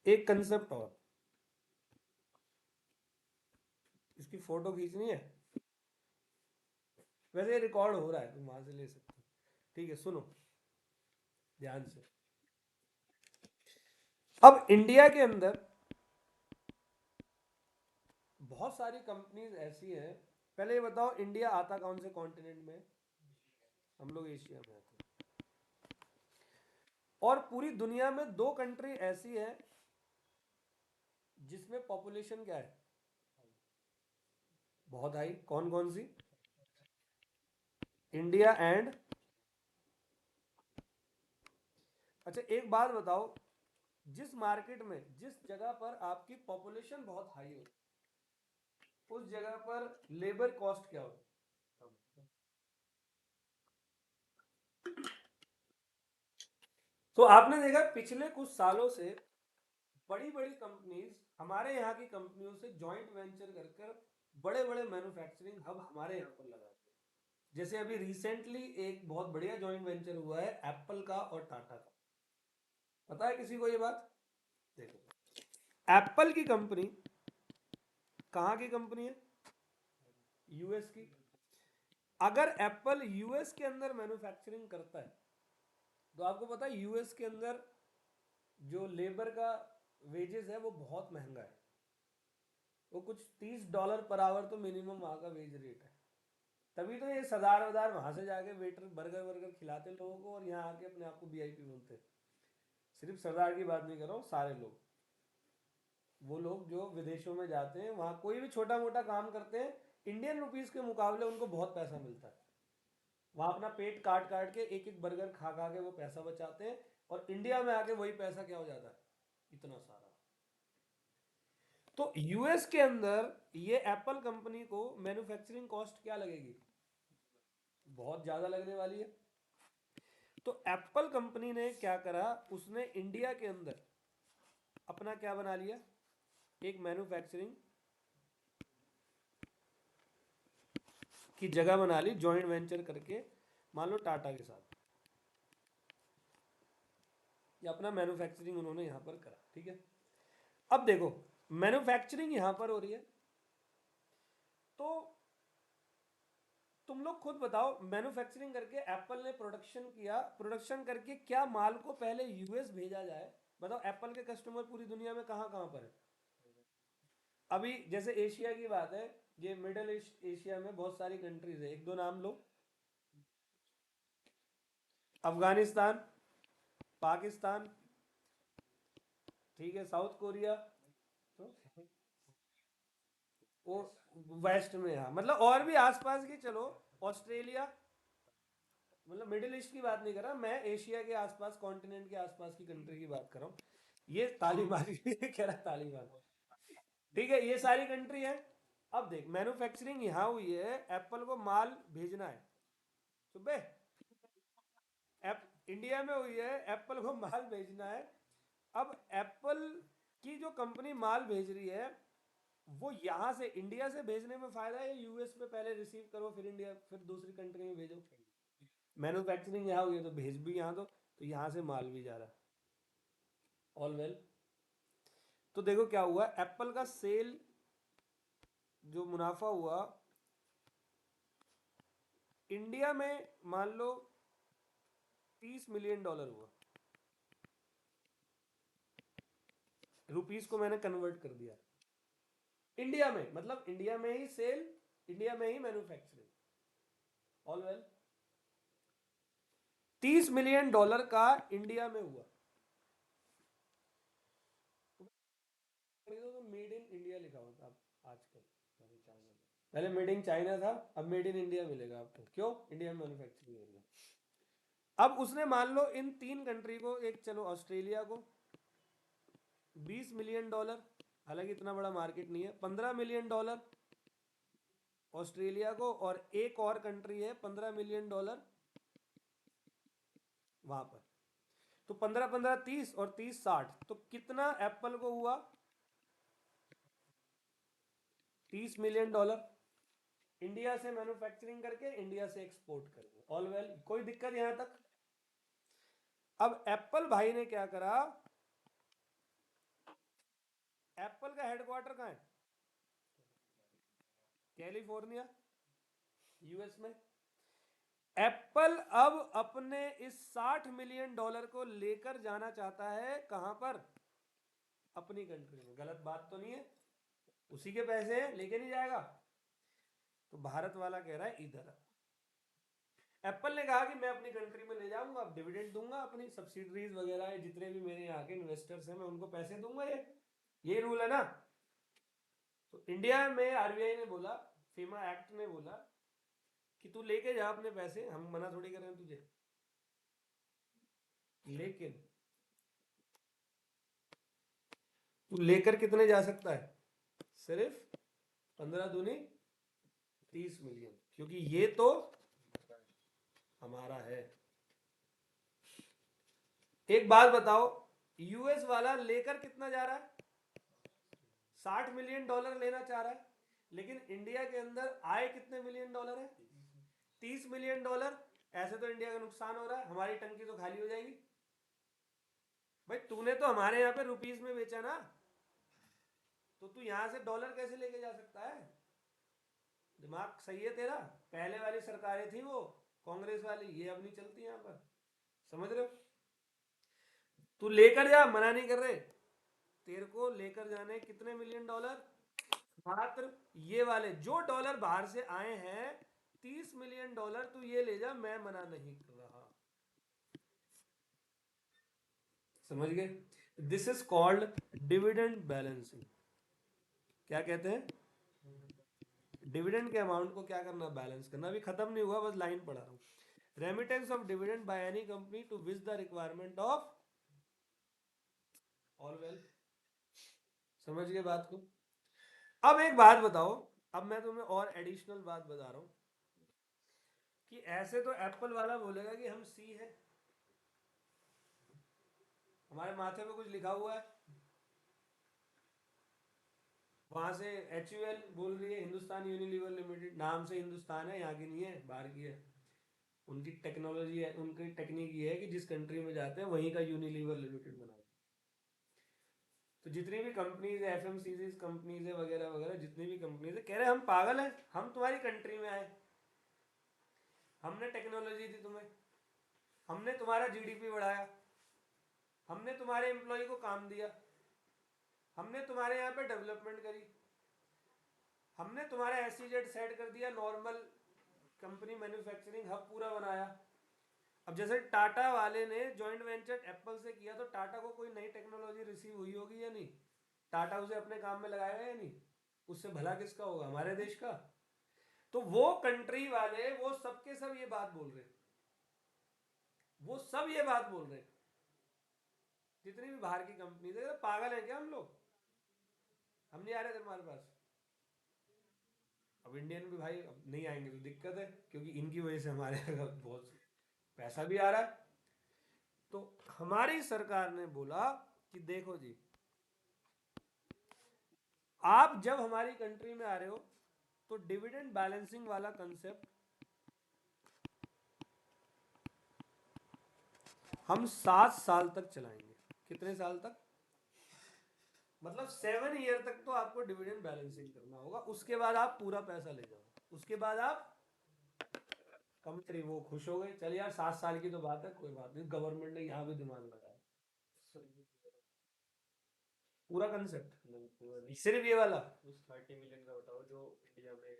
एक कंसेप्ट और, इसकी फोटो खींचनी है, वैसे ये रिकॉर्ड हो रहा है, तुम वहां से ले सकते हो, ठीक है। सुनो ध्यान से। अब इंडिया के अंदर बहुत सारी कंपनीज ऐसी हैं। पहले ये बताओ, इंडिया आता कौन से कॉन्टिनेंट में? हम लोग एशिया में आते हैं। और पूरी दुनिया में दो कंट्री ऐसी है जिसमें पॉपुलेशन क्या है, बहुत हाई। कौन कौन सी? इंडिया एंड, अच्छा एक बात बताओ, जिस मार्केट में, जिस जगह पर आपकी पॉपुलेशन बहुत हाई हो, उस जगह पर लेबर कॉस्ट क्या हो? तो आपने देखा पिछले कुछ सालों से बड़ी बड़ी कंपनीज हमारे यहाँ की कंपनियों से जॉइंट वेंचर कर कर बड़े बड़े मैन्युफैक्चरिंग हब हमारे यहाँ पर लगाते हैं। जैसे अभी रिसेंटली एक बहुत बढ़िया जॉइंट वेंचर हुआ है एप्पल का और टाटा का। पता है किसी को ये बात? देखो, एप्पल की कंपनी कहाँ की कंपनी है? यूएस की। अगर एप्पल यूएस के अंदर मैन्युफैक्चरिंग करता है तो आपको पता है यूएस के अंदर जो लेबर का वेजेस है वो बहुत महंगा है। वो कुछ $30 पर आवर तो मिनिमम वहाँ का वेज रेट है। तभी तो ये सरदार वदार वहां से जाके वेटर बर्गर वर्गर खिलाते लोगों को और यहाँ आके अपने आप को वीआईपी बोलते हैं। सिर्फ सरदार की बात नहीं कर रहा हूँ, सारे लोग, वो लोग जो विदेशों में जाते हैं वहाँ कोई भी छोटा मोटा काम करते हैं, इंडियन रुपीज के मुकाबले उनको बहुत पैसा मिलता है। वहाँ अपना पेट काट काट के एक एक बर्गर खा खा के वो पैसा बचाते हैं, और इंडिया में आके वही पैसा क्या हो जाता है, इतना सारा। तो यूएस के अंदर ये एप्पल कंपनी को मैन्युफैक्चरिंग कॉस्ट क्या लगेगी? बहुत ज्यादा लगने वाली है। तो एप्पल कंपनी ने क्या करा, उसने इंडिया के अंदर अपना क्या बना लिया, एक मैन्युफैक्चरिंग की जगह बना ली जॉइंट वेंचर करके, मान लो टाटा के साथ, या अपना मैन्युफैक्चरिंग उन्होंने यहां पर करा, ठीक है। अब देखो, मैन्युफैक्चरिंग यहां पर हो रही है, तो तुम लोग खुद बताओ, मैन्युफैक्चरिंग करके एप्पल ने प्रोडक्शन किया, प्रोडक्शन करके क्या माल को पहले यूएस भेजा जाए? बताओ, एप्पल के कस्टमर पूरी दुनिया में कहां कहां पर है? अभी जैसे एशिया की बात है, ये मिडल ईस्ट एशिया में बहुत सारी कंट्रीज है, एक दो नाम लो। अफगानिस्तान, पाकिस्तान, ठीक है, साउथ कोरिया, तो वो वेस्ट में है, मतलब और भी आसपास की, चलो, ऑस्ट्रेलिया, मतलब मिडिल ईस्ट की बात नहीं कर रहा मैं, एशिया के आसपास, कॉन्टिनेंट के आसपास की कंट्री की बात कर रहा हूँ। ये तालिबान कह रहा तालिबान, ठीक है, ये सारी कंट्री है। अब देख, मैन्युफैक्चरिंग यहाँ हुई है, एप्पल को माल भेजना है सुबह, इंडिया में हुई है, एप्पल को माल भेजना है। अब एप्पल की जो कंपनी माल भेज रही है, वो यहां से इंडिया से भेजने में फायदा है, यूएस में पहले रिसीव करो फिर इंडिया, फिर दूसरी कंट्री में भेजो? मैन्युफैक्चरिंग यहाँ हुई है तो भेज भी यहाँ दो, तो यहाँ से माल भी जा रहा है, ऑल वेल। तो देखो क्या हुआ, एप्पल का सेल जो मुनाफा हुआ इंडिया में, मान लो $30 मिलियन हुआ, रुपीस को मैंने कन्वर्ट कर दिया, इंडिया में, मतलब इंडिया में ही सेल, इंडिया में ही मैन्युफैक्चरिंग। ऑल वेल, $30 मिलियन का इंडिया में हुआ। तो मेड इन इंडिया लिखा होता आजकल चाइना में, पहले मेड इन चाइना था, अब मेड इन इंडिया मिलेगा आपको। क्यों? इंडिया में मैन्युफैक्चरिंग एरिया। अब उसने मान लो इन 3 कंट्री को, एक चलो ऑस्ट्रेलिया को $20 मिलियन, हालांकि इतना बड़ा मार्केट नहीं है, $15 मिलियन ऑस्ट्रेलिया को, और एक और कंट्री है $15 मिलियन वहां पर। तो 15 15 30 और 30 60, तो कितना एप्पल को हुआ? $30 मिलियन इंडिया से मैन्युफैक्चरिंग करके इंडिया से एक्सपोर्ट करके। ऑल वेल, कोई दिक्कत यहां तक? अब एप्पल भाई ने क्या करा, एप्पल का हेडक्वार्टर कहां है? कैलिफोर्निया, यूएस में। एप्पल अब अपने इस $60 मिलियन को लेकर जाना चाहता है कहां पर? अपनी कंट्री में। गलत बात तो नहीं है? उसी के पैसे हैं, लेके नहीं जाएगा। तो भारत वाला कह रहा है इधर। एप्पल ने कहा कि मैं अपनी कंट्री में ले जाऊंगा, अब डिविडेंड दूंगा, अपनी सब्सिडरीज वगैरह जितने भी मेरे यहाँ के इन्वेस्टर्स हैं मैं उनको पैसे दूंगा। ये रूल है ना। तो इंडिया में आरबीआई ने बोला, फीमा एक्ट ने बोला कि तू लेके जा अपने पैसे, हम मना थोड़ी कर रहे हैं तुझे, लेकिन तू लेकर कितने जा सकता है? सिर्फ 15 दूनी 30 मिलियन, क्योंकि ये तो हमारा है। एक बात बताओ, यूएस वाला लेकर कितना जा रहा है? $60 मिलियन लेना चाह रहा है, लेकिन इंडिया के अंदर आए कितने $1 मिलियन है? $30 मिलियन। ऐसे तो इंडिया का नुकसान हो रहा है, हमारी टंकी तो खाली हो जाएगी। भाई तूने तो हमारे यहाँ पे रुपीस में बेचा ना, तो तू यहां से डॉलर कैसे लेके जा सकता है? दिमाग सही है तेरा? पहले वाली सरकारें थी वो कांग्रेस वाली, ये अब नहीं चलती यहाँ पर, समझ रहे हो? तू लेकर जा, मना नहीं कर रहे, तेरे को लेकर जाने कितने $1 मिलियन? मात्र ये वाले जो डॉलर बाहर से आए हैं, $30 मिलियन तू ये ले जा, मैं मना नहीं कर रहा। समझ गए? This is called dividend balancing. क्या कहते हैं? डिविडेंड के अमाउंट को क्या करना? बैलेंस करना। अभी खत्म नहीं हुआ, बस लाइन पढ़ा रहा हूं। Remittance of dividend by any company to which the requirement of. All well, समझ गए बात को? अब एक बात बताओ, अब मैं तुम्हें और एडिशनल बात बता रहा हूं कि ऐसे तो एप्पल वाला बोलेगा कि हम सी है, हमारे माथे पे कुछ लिखा हुआ है, वहां से HUL बोल रही है हिंदुस्तान यूनिलीवर लिमिटेड, नाम से हिंदुस्तान है, यहाँ की नहीं है, बाहर की है। उनकी टेक्नोलॉजी है, उनकी टेक्निक ये है कि जिस कंट्री में जाते हैं वहीं का यूनिलीवर लिमिटेड बना। तो जितनी भी कंपनीज है, FMCG कंपनीज है वगैरह वगैरह, जितनी भी कंपनीज है, कह रहे हम पागल हैं, हम तुम्हारी कंट्री में आए, हमने टेक्नोलॉजी दी तुम्हें, हमने तुम्हारा GDP बढ़ाया, हमने तुम्हारे एम्प्लॉय को काम दिया, हमने तुम्हारे यहाँ पे डेवलपमेंट करी, हमने तुम्हारा SEZ सेट कर दिया, नॉर्मल कंपनी मैन्युफैक्चरिंग हब पूरा बनाया। अब जैसे टाटा वाले ने जॉइंट वेंचर एप्पल से किया, तो टाटा को कोई नई टेक्नोलॉजी रिसीव हुई होगी या नहीं? टाटा उसे अपने काम में लगाएगा या नहीं? उससे भला किसका होगा? हमारे देश का। तो वो कंट्री वाले वो सबके सब ये बात बोल रहे, वो सब ये बात बोल रहे, जितनी भी बाहर की कंपनी है। पागल है क्या हम लोग? हम नहीं आ रहे तुम्हारे पास। अब इंडियन भी भाई अब नहीं आएंगे तो दिक्कत है, क्योंकि इनकी वजह से हमारे बहुत पैसा भी आ रहा है। तो हमारी सरकार ने बोला कि देखो जी, आप जब हमारी कंट्री में आ रहे हो तो डिविडेंड बैलेंसिंग वाला कंसेप्ट हम 7 साल तक चलाएंगे। कितने साल तक? मतलब 7 ईयर तक तो आपको डिविडेंड बैलेंसिंग करना होगा, उसके बाद आप पूरा पैसा ले जाओ, उसके बाद आप कंपनी। वो खुश हो गए, चल यार 7 साल की तो बात है, कोई बात नहीं, गवर्नमेंट ने यहाँ भी दिमाग लगाया। पूरा कंसेप्ट सिर्फ ये वाला। उस 30 मिलियन का बताओ जो इंडिया में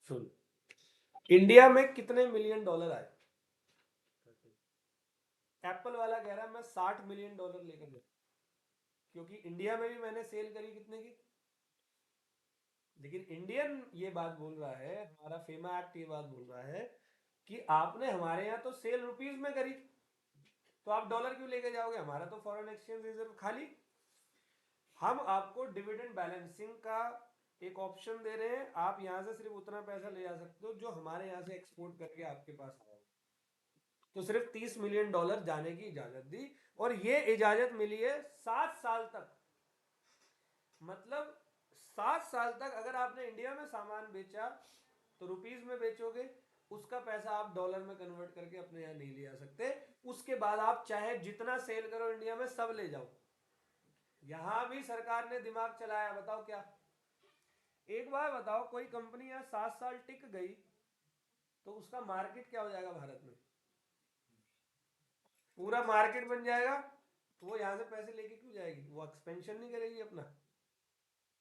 सुन, इंडिया में कितने मिलियन डॉलर आए? एप्पल वाला कह रहा है मैं 60 मिलियन डॉलर लेकर गया, क्योंकि इंडिया में भी मैंने सेल करी कितने की। लेकिन इंडियन ये बात बोल रहा है, हमारा फेमा एक्ट ये बात बोल रहा है कि आपने हमारे यहाँ तो सेल रुपीज में करी, तो आप डॉलर क्यों लेके जाओगे? हमारा तो फॉरेन एक्सचेंज रिजर्व खाली। हम आपको डिविडेंड बैलेंसिंग का एक ऑप्शन दे रहे हैं, आप यहाँ से सिर्फ उतना पैसा ले जा सकते हो जो हमारे यहाँ से एक्सपोर्ट करके आपके पास आया। तो सिर्फ 30 मिलियन डॉलर जाने की इजाजत दी, और ये इजाजत मिली है 7 साल तक। मतलब 7 साल तक अगर आपने इंडिया में सामान बेचा तो रुपीज में बेचोगे, उसका पैसा आप डॉलर में कन्वर्ट करके अपने यहाँ नहीं ले जा सकते। उसके बाद आप चाहे जितना सेल करो इंडिया में सब ले जाओ। यहां भी सरकार ने दिमाग चलाया, बताओ क्या? एक बार बताओ, कोई कंपनी यहाँ 7 साल टिक गई तो उसका मार्केट क्या हो जाएगा भारत में? पूरा मार्केट बन जाएगा। तो वो यहाँ से पैसे लेके क्यों जाएगी? वो एक्सपेंशन नहीं करेगी अपना?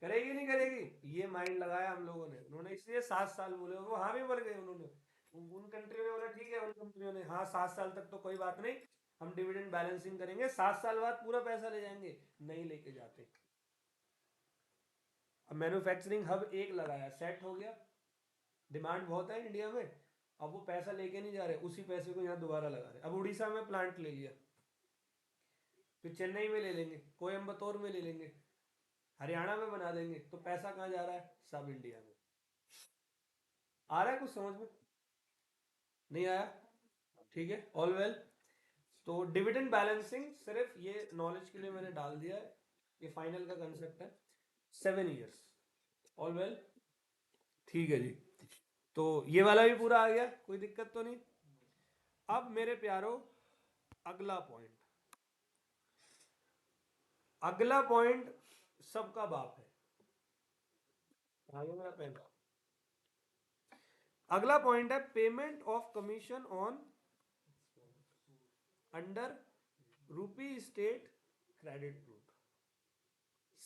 करेगी नहीं करेगी? ये माइंड लगाया हम लोगों ने, उन्होंने इसलिए 7 साल बोले, वो हाँ भी मर गए उन्होंने। उन कंट्रियों ने बोला ठीक है, उन कंपनियों ने हाँ 7 साल तक तो कोई बात नहीं, हम डिविडेंड बैलेंसिंग करेंगे, 7 साल बाद पूरा पैसा ले जाएंगे। नहीं लेके जाते। अब मैन्युफैक्चरिंग हब एक लगाया, सेट हो गया, डिमांड बहुत है इंडिया में, अब वो पैसा लेके नहीं जा रहे, उसी पैसे को यहाँ दोबारा लगा रहे। अब उड़ीसा में प्लांट ले लिया, फिर चेन्नई में ले लेंगे, कोयम्बतौर में ले लेंगे, हरियाणा में बना देंगे, तो पैसा कहाँ जा रहा है? सब इंडिया में। आ रहा है कुछ समझ में? नहीं आया? ठीक है, ऑल वेल। तो डिविडेंड बैलेंसिंग सिर्फ ये नॉलेज के लिए मैंने डाल दिया है, ये फाइनल का कंसेप्ट है। 7 ईयर्स, ऑल वेल। ठीक है जी, तो ये वाला भी पूरा आ गया, कोई दिक्कत तो नहीं। अब मेरे प्यारो अगला पॉइंट, अगला पॉइंट सबका बाप है। आगे मेरा पेन। अगला पॉइंट है payment of commission on under रूपी स्टेट क्रेडिट रूट।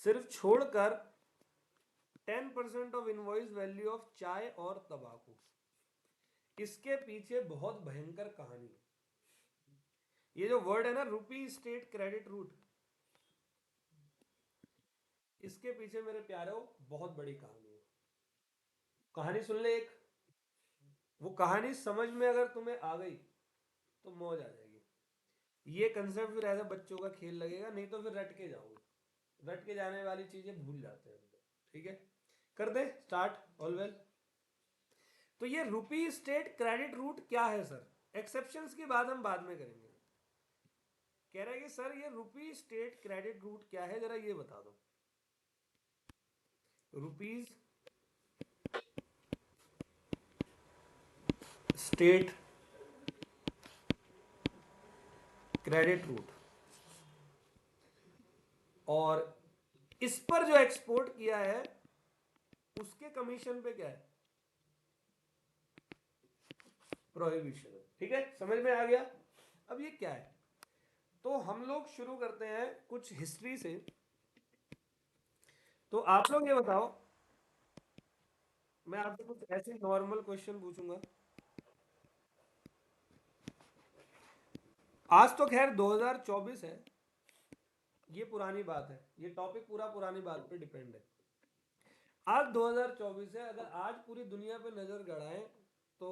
सिर्फ छोड़कर 10% ऑफ इनवॉइस वैल्यू ऑफ चाय और तंबाकू। इसके पीछे बहुत भयंकर कहानी है। ये जो वर्ड है ना, रूपी स्टेट क्रेडिट रूट, इसके पीछे मेरे प्यारो बहुत बड़ी कहानी है। कहानी सुन ले एक, वो कहानी समझ में अगर तुम्हें आ गई तो मौज आ जाएगी। ये कंसेप्ट फिर ऐसा बच्चों का खेल लगेगा, नहीं तो फिर रट के जाओगे। रट के जाने वाली चीजें भूल जाते हैं हम लोग। ठीक है, कर दे स्टार्ट, ऑल वेल। तो ये रूपी स्टेट क्रेडिट रूट क्या है सर? एक्सेप्शंस की बात हम बाद में करेंगे। कह रहे हैं कि सर ये रूपी स्टेट क्रेडिट रूट क्या है, जरा ये बता दो। रुपीज स्टेट क्रेडिट रूट, और इस पर जो एक्सपोर्ट किया है उसके कमीशन पे क्या है? प्रोहिबिशन। ठीक है, समझ में आ गया? अब ये क्या है? तो हम लोग शुरू करते हैं कुछ हिस्ट्री से। तो आप लोग ये बताओ, मैं आपसे कुछ ऐसे नॉर्मल क्वेश्चन पूछूंगा। आज तो खैर 2024 है, ये पुरानी बात है, ये टॉपिक पूरा पुरानी बात पे डिपेंड है। आज 2024 है, अगर आज पूरी दुनिया पे नजर गड़ाएं तो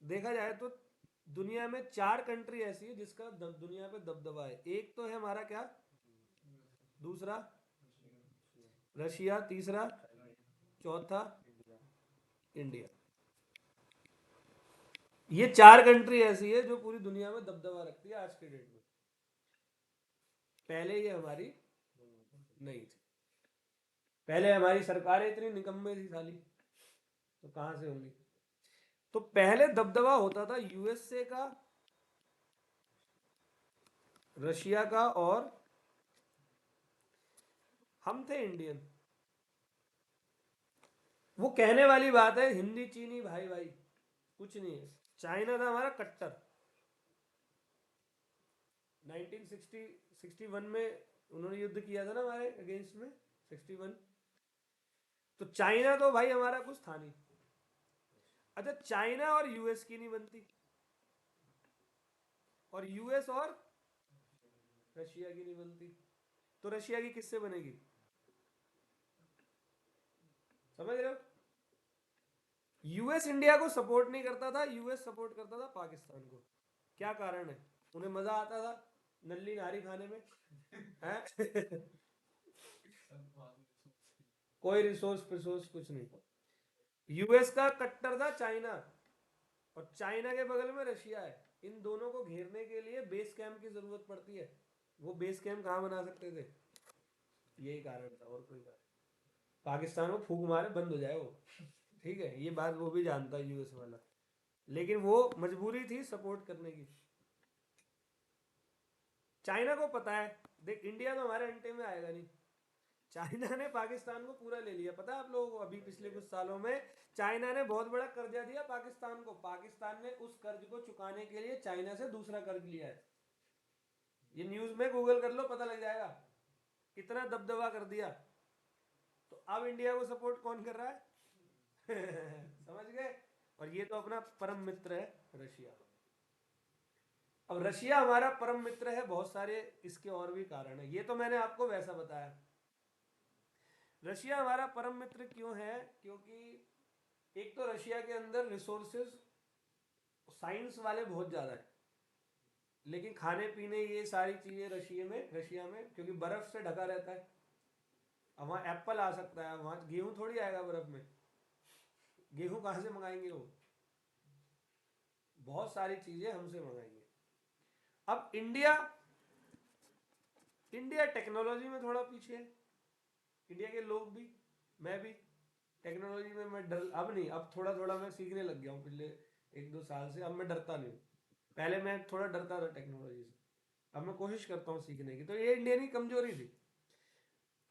देखा जाए तो दुनिया में 4 कंट्री ऐसी है जिसका दुनिया पे दबदबा है। एक तो है हमारा क्या, दूसरा रशिया, तीसरा, चौथा इंडिया। ये 4 कंट्री ऐसी है जो पूरी दुनिया में दबदबा रखती है आज के डेट में। पहले ये हमारी नहीं थी, पहले हमारी सरकारें इतनी निकम्मे थी साली, तो कहां से होंगी? तो पहले दबदबा होता था यूएसए का, रशिया का, और हम थे इंडियन। वो कहने वाली बात है, हिंदी चीनी भाई भाई कुछ नहीं है। चाइना था हमारा कट्टर, 1960 61 में उन्होंने युद्ध किया था ना हमारे अगेंस्ट में, 61। तो चाइना तो भाई हमारा कुछ था नहीं। अच्छा, चाइना और यूएस की नहीं बनती, और यूएस और रशिया की नहीं बनती, तो रशिया की किससे बनेगी? समझ रहे हो? यूएस इंडिया को सपोर्ट नहीं करता था, यूएस सपोर्ट करता था पाकिस्तान को। क्या कारण है? उन्हें मजा आता था नल्ली नारी खाने में, हैं? कोई रिसोर्स फिसोर्स कुछ नहीं। यूएस का कट्टर था चाइना, और चाइना के बगल में रशिया है। इन दोनों को घेरने के लिए बेस कैंप की जरूरत पड़ती है। वो बेस कैंप कहाँ बना सकते थे? यही कारण था, और कोई कारण। पाकिस्तान को फूंक मारे बंद हो जाए वो, ठीक है, ये बात वो भी जानता है यूएस वाला, लेकिन वो मजबूरी थी सपोर्ट करने की। चाइना को पता है, देख इंडिया तो हमारे अंटे में आएगा नहीं। चाइना ने पाकिस्तान को पूरा ले लिया, पता है आप लोगों को? अभी पिछले कुछ सालों में चाइना ने बहुत बड़ा कर्जा दिया पाकिस्तान को। पाकिस्तान ने उस कर्ज को चुकाने के लिए चाइना से दूसरा कर्ज लिया है। ये न्यूज में गूगल कर लो, पता लग जाएगा कितना दबदबा कर दिया। तो अब इंडिया को सपोर्ट कौन कर रहा है? समझ गए? और ये तो अपना परम मित्र है रशिया। अब रशिया हमारा परम मित्र है, बहुत सारे इसके और भी कारण है, ये तो मैंने आपको वैसा बताया। रशिया हमारा परम मित्र क्यों है? क्योंकि एक तो रशिया के अंदर रिसोर्सेज साइंस वाले बहुत ज्यादा है, लेकिन खाने पीने ये सारी चीजें रशिया में क्योंकि बर्फ से ढका रहता है। अब वहाँ एप्पल आ सकता है, वहाँ गेहूं थोड़ी आएगा बर्फ में। गेहूं कहाँ से मंगाएंगे वो? बहुत सारी चीजें हमसे मंगाएंगे। अब इंडिया इंडिया टेक्नोलॉजी में थोड़ा पीछे है। इंडिया के लोग भी, मैं भी टेक्नोलॉजी में मैं डर, अब नहीं, अब थोड़ा थोड़ा मैं सीखने लग गया हूँ पिछले 1-2 साल से। अब मैं डरता नहीं हूँ, पहले मैं थोड़ा डरता था टेक्नोलॉजी से, अब मैं कोशिश करता हूँ सीखने की। तो ये इंडिया की कमजोरी थी।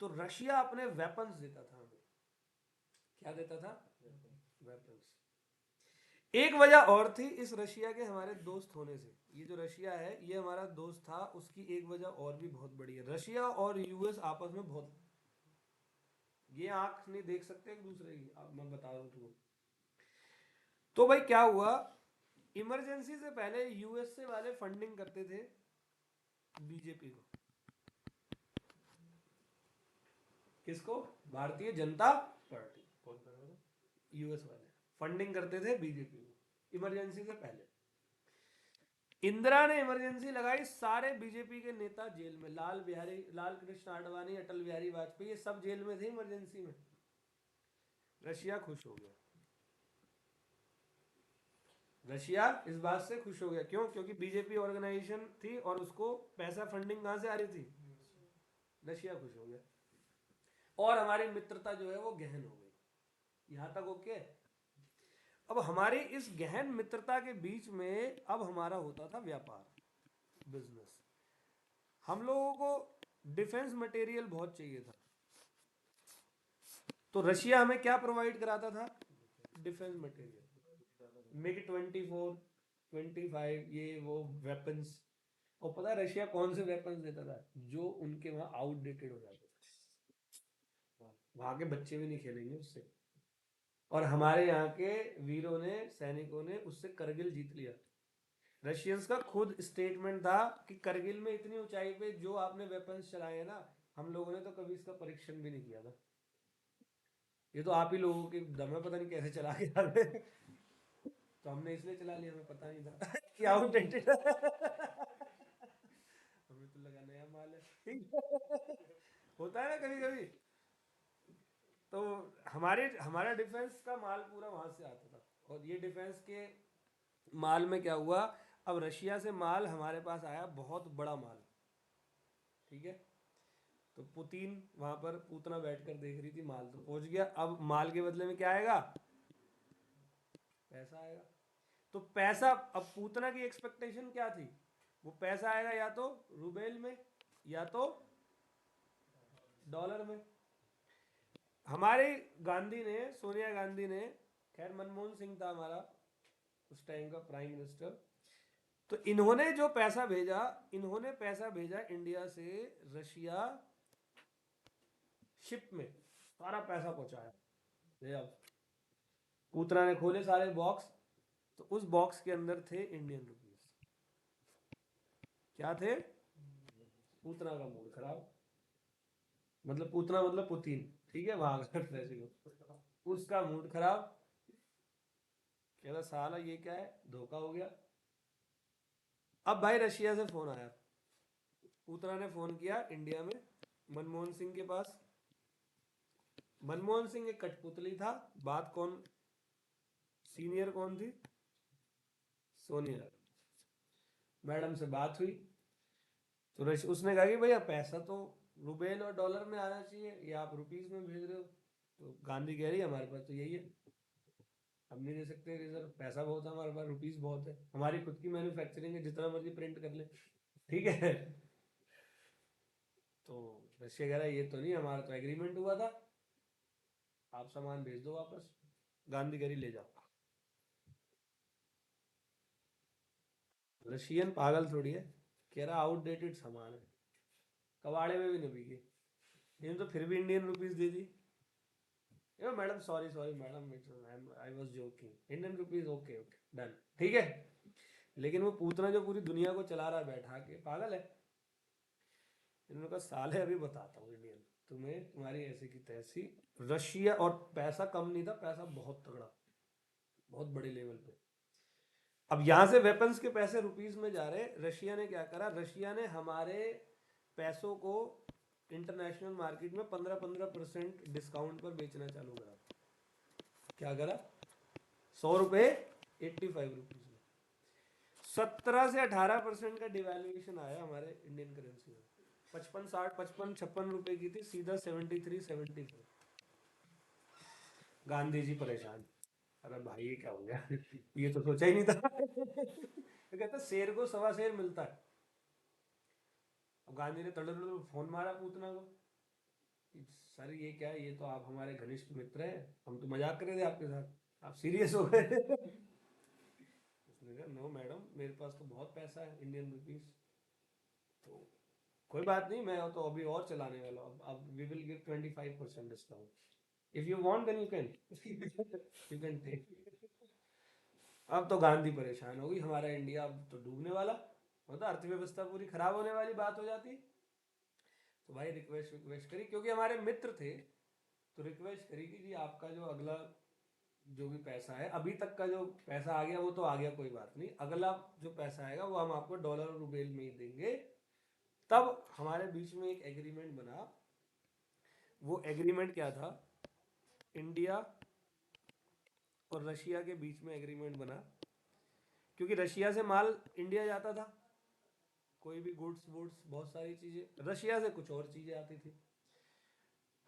तो रशिया अपने वेपन्स देता था हमें। क्या देता था? वेपन्स। एक वजह और थी इस रशिया के हमारे दोस्त होने से। ये जो रशिया है ये हमारा दोस्त था, उसकी एक वजह और भी बहुत बड़ी है। रशिया और यूएस आपस में बहुत, ये आंख नहीं देख सकते एक दूसरे की, अब मैं बता रहा हूँ तुमको। तो भाई क्या हुआ, इमरजेंसी से पहले यूएसए वाले फंडिंग करते थे बीजेपी को। किसको? भारतीय जनता पार्टी। कौन कर रहा था? यूएस वाले फंडिंग करते थे बीजेपी को इमरजेंसी से पहले। इंदिरा ने इमरजेंसी लगाई, सारे बीजेपी के नेता जेल में, लाल कृष्ण आडवाणी, अटल बिहारी वाजपेयी, ये सब जेल में थे इमरजेंसी में। रशिया खुश हो गया। रशिया इस बात से खुश हो गया, क्यों? क्योंकि बीजेपी ऑर्गेनाइजेशन थी और उसको पैसा फंडिंग कहां से आ रही थी? रशिया खुश हो गया, और हमारी मित्रता जो है वो गहन हो गई। यहां तक ओके। अब हमारी इस गहन मित्रता के बीच में अब हमारा होता था व्यापार, बिजनेस। हम लोगों को डिफेंस मटेरियल बहुत चाहिए था, तो रशिया हमें क्या प्रोवाइड कराता था? डिफेंस मटेरियल, मिग 24, 25, ये वो वेपन्स। और पता है रशिया कौन से वेपन्स देता था? जो उनके वहां आउटडेटेड हो जाते थे, वहां के बच्चे भी नहीं खेलेंगे उससे। और हमारे यहाँ के वीरों ने, सैनिकों ने उससे करगिल जीत लिया। रशियंस का खुद स्टेटमेंट था कि करगिल में इतनी ऊंचाई पे जो आपने वेपन्स चलाए हैं ना, हम लोगों ने तो कभी इसका परीक्षण भी नहीं किया था। ये तो आप ही लोगों के दम है, पता नहीं कैसे चला के आ गए। तो हमने इसलिए चला लिया, हमें पता नहीं था कि आउटडेटेड। हमें तो लगा नया माल है। होता है ना कभी कभी। तो हमारा डिफेंस का माल पूरा वहां से आता था, और ये डिफेंस के माल में क्या हुआ, अब रशिया से माल हमारे पास आया, बहुत बड़ा माल, ठीक है। तो पुतिन वहां पर पूतना बैठकर देख रही थी, माल तो पहुंच गया, अब माल के बदले में क्या आएगा? पैसा आएगा। तो पैसा, अब पूतना की एक्सपेक्टेशन क्या थी? वो पैसा आएगा या तो रूबेल में या तो डॉलर में। हमारे गांधी ने, सोनिया गांधी ने, खैर मनमोहन सिंह था हमारा उस टाइम का प्राइम मिनिस्टर, तो इन्होंने जो पैसा भेजा, इन्होंने पैसा भेजा इंडिया से रशिया शिप में, सारा पैसा पहुंचाया। ले अब पूतना ने खोले सारे बॉक्स, तो उस बॉक्स के अंदर थे इंडियन रुपीस। क्या थे? पूतना का मूड खराब, मतलब पूतना मतलब पुतिन, ठीक है, वहां का उसका मूड खराब, कह रहा साला ये क्या है, धोखा हो गया। अब भाई रशिया से फोन आया, पूतना ने फोन किया इंडिया में मनमोहन सिंह के पास। मनमोहन सिंह एक कठपुतली था, बात कौन सीनियर कौन थी? सोनिया मैडम से बात हुई, तो उसने कहा कि भैया पैसा तो रुबेल और डॉलर में आना चाहिए, ये आप रुपीस में भेज रहे हो। तो गांधी कह रही है हमारे पास तो यही है, हम नहीं दे सकते रिजर्व, पैसा बहुत है हमारे पास, रुपीस बहुत है, हमारी खुद की मैन्युफैक्चरिंग है, जितना मर्जी प्रिंट कर ले, ठीक है। तो रशिया कह रहा है ये तो नहीं, हमारा तो एग्रीमेंट हुआ था, आप सामान भेज दो वापस। गांधी कह रही ले जाओ। रशियन पागल थोड़ी है, कह रहा आउटडेटेड सामान है, कबाड़े में भी नहीं बिके, लेकिन तो फिर भी Indian rupees they the. Yo madam sorry sorry madam, I was joking, Indian rupees okay okay done, ठीक है। लेकिन वो पूतना जो पूरी दुनिया को चला रहा है बैठा के, पागल है। इन्होंने कहा साले अभी बताता हूँ इंडियन तुम्हें, तुम्हारी ऐसे की तैसी। रशिया, और पैसा कम नहीं था, पैसा बहुत तगड़ा, बहुत बड़े लेवल पे। अब यहां से वेपन्स के पैसे रुपीस में जा रहे, रशिया ने क्या करा, रशिया ने हमारे पैसों को इंटरनेशनल मार्केट में 15-15% डिस्काउंट पर बेचना चालू करा। क्या करा? 100 रुपए 85 रुपीज में 17 से 18% का डिवैल्यूएशन आया हमारे इंडियन करेंसी में। 55 60 55 56 रुपए की थी, सीधा 73 74। गांधी जी परेशान, अरे भाई ये क्या हो गया, ये तो सोचा ही नहीं था। तो कहता शेर को सवा शेर मिलता है। अब गांधी ने तड़ फोन मारा पूतना को, सर ये क्या है, ये तो आप हमारे घनिष्ठ मित्र हैं, हम तो मजाक कर रहे थे आपके साथ, आप सीरियस हो गए। उसने कहा नो मैडम, मेरे पास तो बहुत पैसा है इंडियन रुपीस, तो कोई बात नहीं, मैं तो अभी और चलाने वाला हूँ, अब we will give 25% discount, if you want then you can, you can take. अब तो गांधी परेशान हो गई, हमारा इंडिया अब तो डूबने वाला, मतलब अर्थव्यवस्था पूरी खराब होने वाली बात हो जाती। तो भाई रिक्वेस्ट करी, क्योंकि हमारे मित्र थे, तो रिक्वेस्ट करी कि जी आपका जो अगला जो भी पैसा है, अभी तक का जो पैसा आ गया वो तो आ गया, कोई बात नहीं, अगला जो पैसा आएगा वो हम आपको डॉलर और रुपये में ही देंगे। तब हमारे बीच में एक एग्रीमेंट बना। वो एग्रीमेंट क्या था? इंडिया और रशिया के बीच में एग्रीमेंट बना, क्योंकि रशिया से माल इंडिया जाता था, कोई भी गुड्स वुड्स बहुत सारी चीजें, रशिया से कुछ और चीजें आती थी।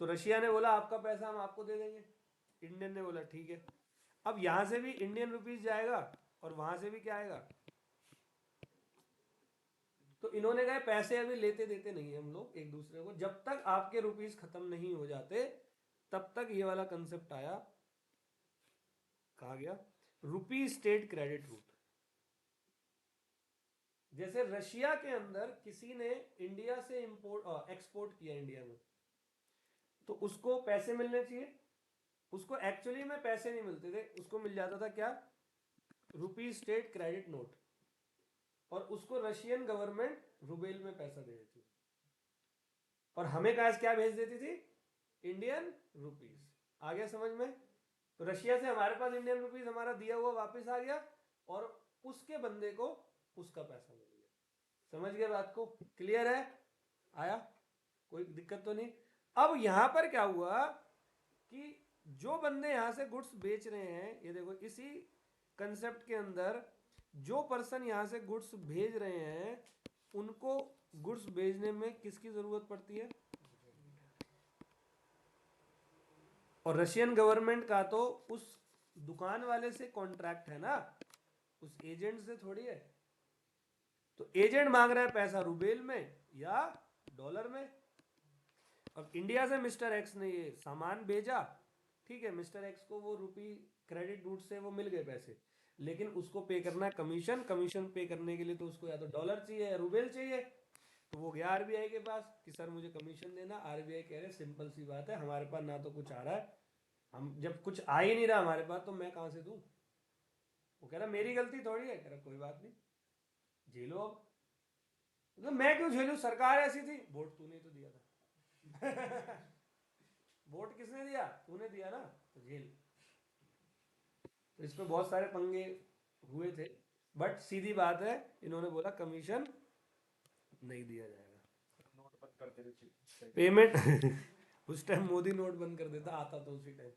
तो रशिया ने बोला आपका पैसा हम आपको दे देंगे, इंडियन ने बोला ठीक है। अब यहां से भी इंडियन रुपीस जाएगा और वहां से भी क्या आएगा, तो इन्होंने कहा पैसे अभी लेते देते नहीं है हम लोग एक दूसरे को, जब तक आपके रुपीस खत्म नहीं हो जाते तब तक ये वाला कंसेप्ट आया, कहा गया रुपी स्टेट क्रेडिट रूट। जैसे रशिया के अंदर किसी ने इंडिया से इंपोर्ट एक्सपोर्ट किया इंडिया में, तो उसको पैसे मिलने चाहिए, उसको एक्चुअली में पैसे नहीं मिलते थे, उसको मिल जाता था क्या, रुपी स्टेट क्रेडिट नोट, और उसको रशियन गवर्नमेंट रुबेल में पैसा दे देती थी, और हमें क्या भेज देती थी, इंडियन रुपीस। आ गया समझ में? तो रशिया से हमारे पास इंडियन रुपीस हमारा दिया हुआ वापस आ गया, और उसके बंदे को उसका पैसा मिल गया। समझ गए बात को? क्लियर है? आया? कोई दिक्कत तो नहीं? अब यहां पर क्या हुआ कि जो बंदे यहां से गुड्स बेच रहे हैं, ये देखो इसी कंसेप्ट के अंदर जो पर्सन यहां से गुड्स भेज रहे हैं, उनको गुड्स भेजने में किसकी जरूरत पड़ती है, और रशियन गवर्नमेंट का तो उस दुकान वाले से कॉन्ट्रैक्ट है ना, उस एजेंट से थोड़ी है। तो एजेंट मांग रहा है पैसा रुबेल में या डॉलर में। अब इंडिया से मिस्टर एक्स ने ये सामान भेजा, ठीक है, मिस्टर एक्स को वो रुपी क्रेडिट रूट से वो मिल गए पैसे, लेकिन उसको पे करना है कमीशन। कमीशन पे करने के लिए तो उसको या तो डॉलर चाहिए या रूबेल चाहिए। तो वो गया आरबीआई के पास कि सर मुझे कमीशन देना। आरबीआई कह रहे सिंपल सी बात है, हमारे पास ना तो कुछ आ रहा है, हम जब कुछ आ ही नहीं रहा हमारे पास तो मैं कहाँ से दूँ। वो कह रहा मेरी गलती थोड़ी है। कह रहा कोई बात नहीं, झेलो अब। मतलब मैं क्यों झेलूं, सरकार ऐसी थी। वोट तूने तो दिया था। वोट किसने दिया, तूने दिया ना, तो झेल। तो इस पे बहुत सारे पंगे हुए थे, बट सीधी बात है इन्होंने बोला कमीशन नहीं दिया जाएगा। नोट बंद कर दे रही पेमेंट उस टाइम मोदी नोट बंद कर देता, आता तो उसी time.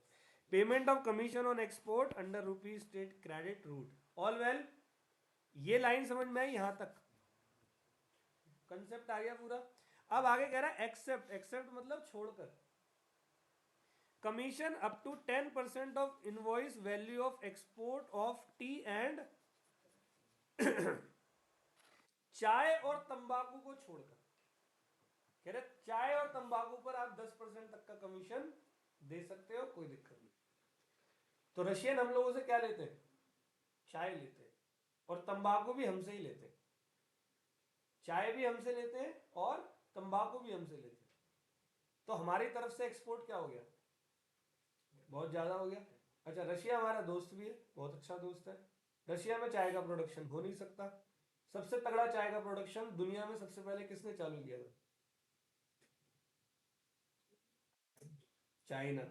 Payment of commission on export under rupee state credit route all well. ये लाइन समझ में आई यहां तक, कंसेप्ट आ गया पूरा। अब आगे कह रहा है एक्सेप्ट। एक्सेप्ट मतलब छोड़कर। Commission up to 10% of invoice value of export of tea and चाय और तंबाकू को छोड़कर। कह रहे चाय और तंबाकू पर आप 10% तक का कमीशन दे सकते हो, कोई दिक्कत नहीं। तो रशियन हम लोगों से क्या लेते हैं, चाय लेते हैं, और तंबाकू भी हमसे ही लेते हैं। चाय भी हमसे लेते हैं और तंबाकू भी हमसे लेते हैं। तो हमारी तरफ से एक्सपोर्ट क्या हो गया, बहुत ज्यादा हो गया। अच्छा, रशिया हमारा दोस्त भी है, बहुत अच्छा दोस्त है। रशिया में चाय का प्रोडक्शन हो नहीं सकता। सबसे तगड़ा चाय का प्रोडक्शन दुनिया में सबसे पहले किसने चालू किया था, चाइना।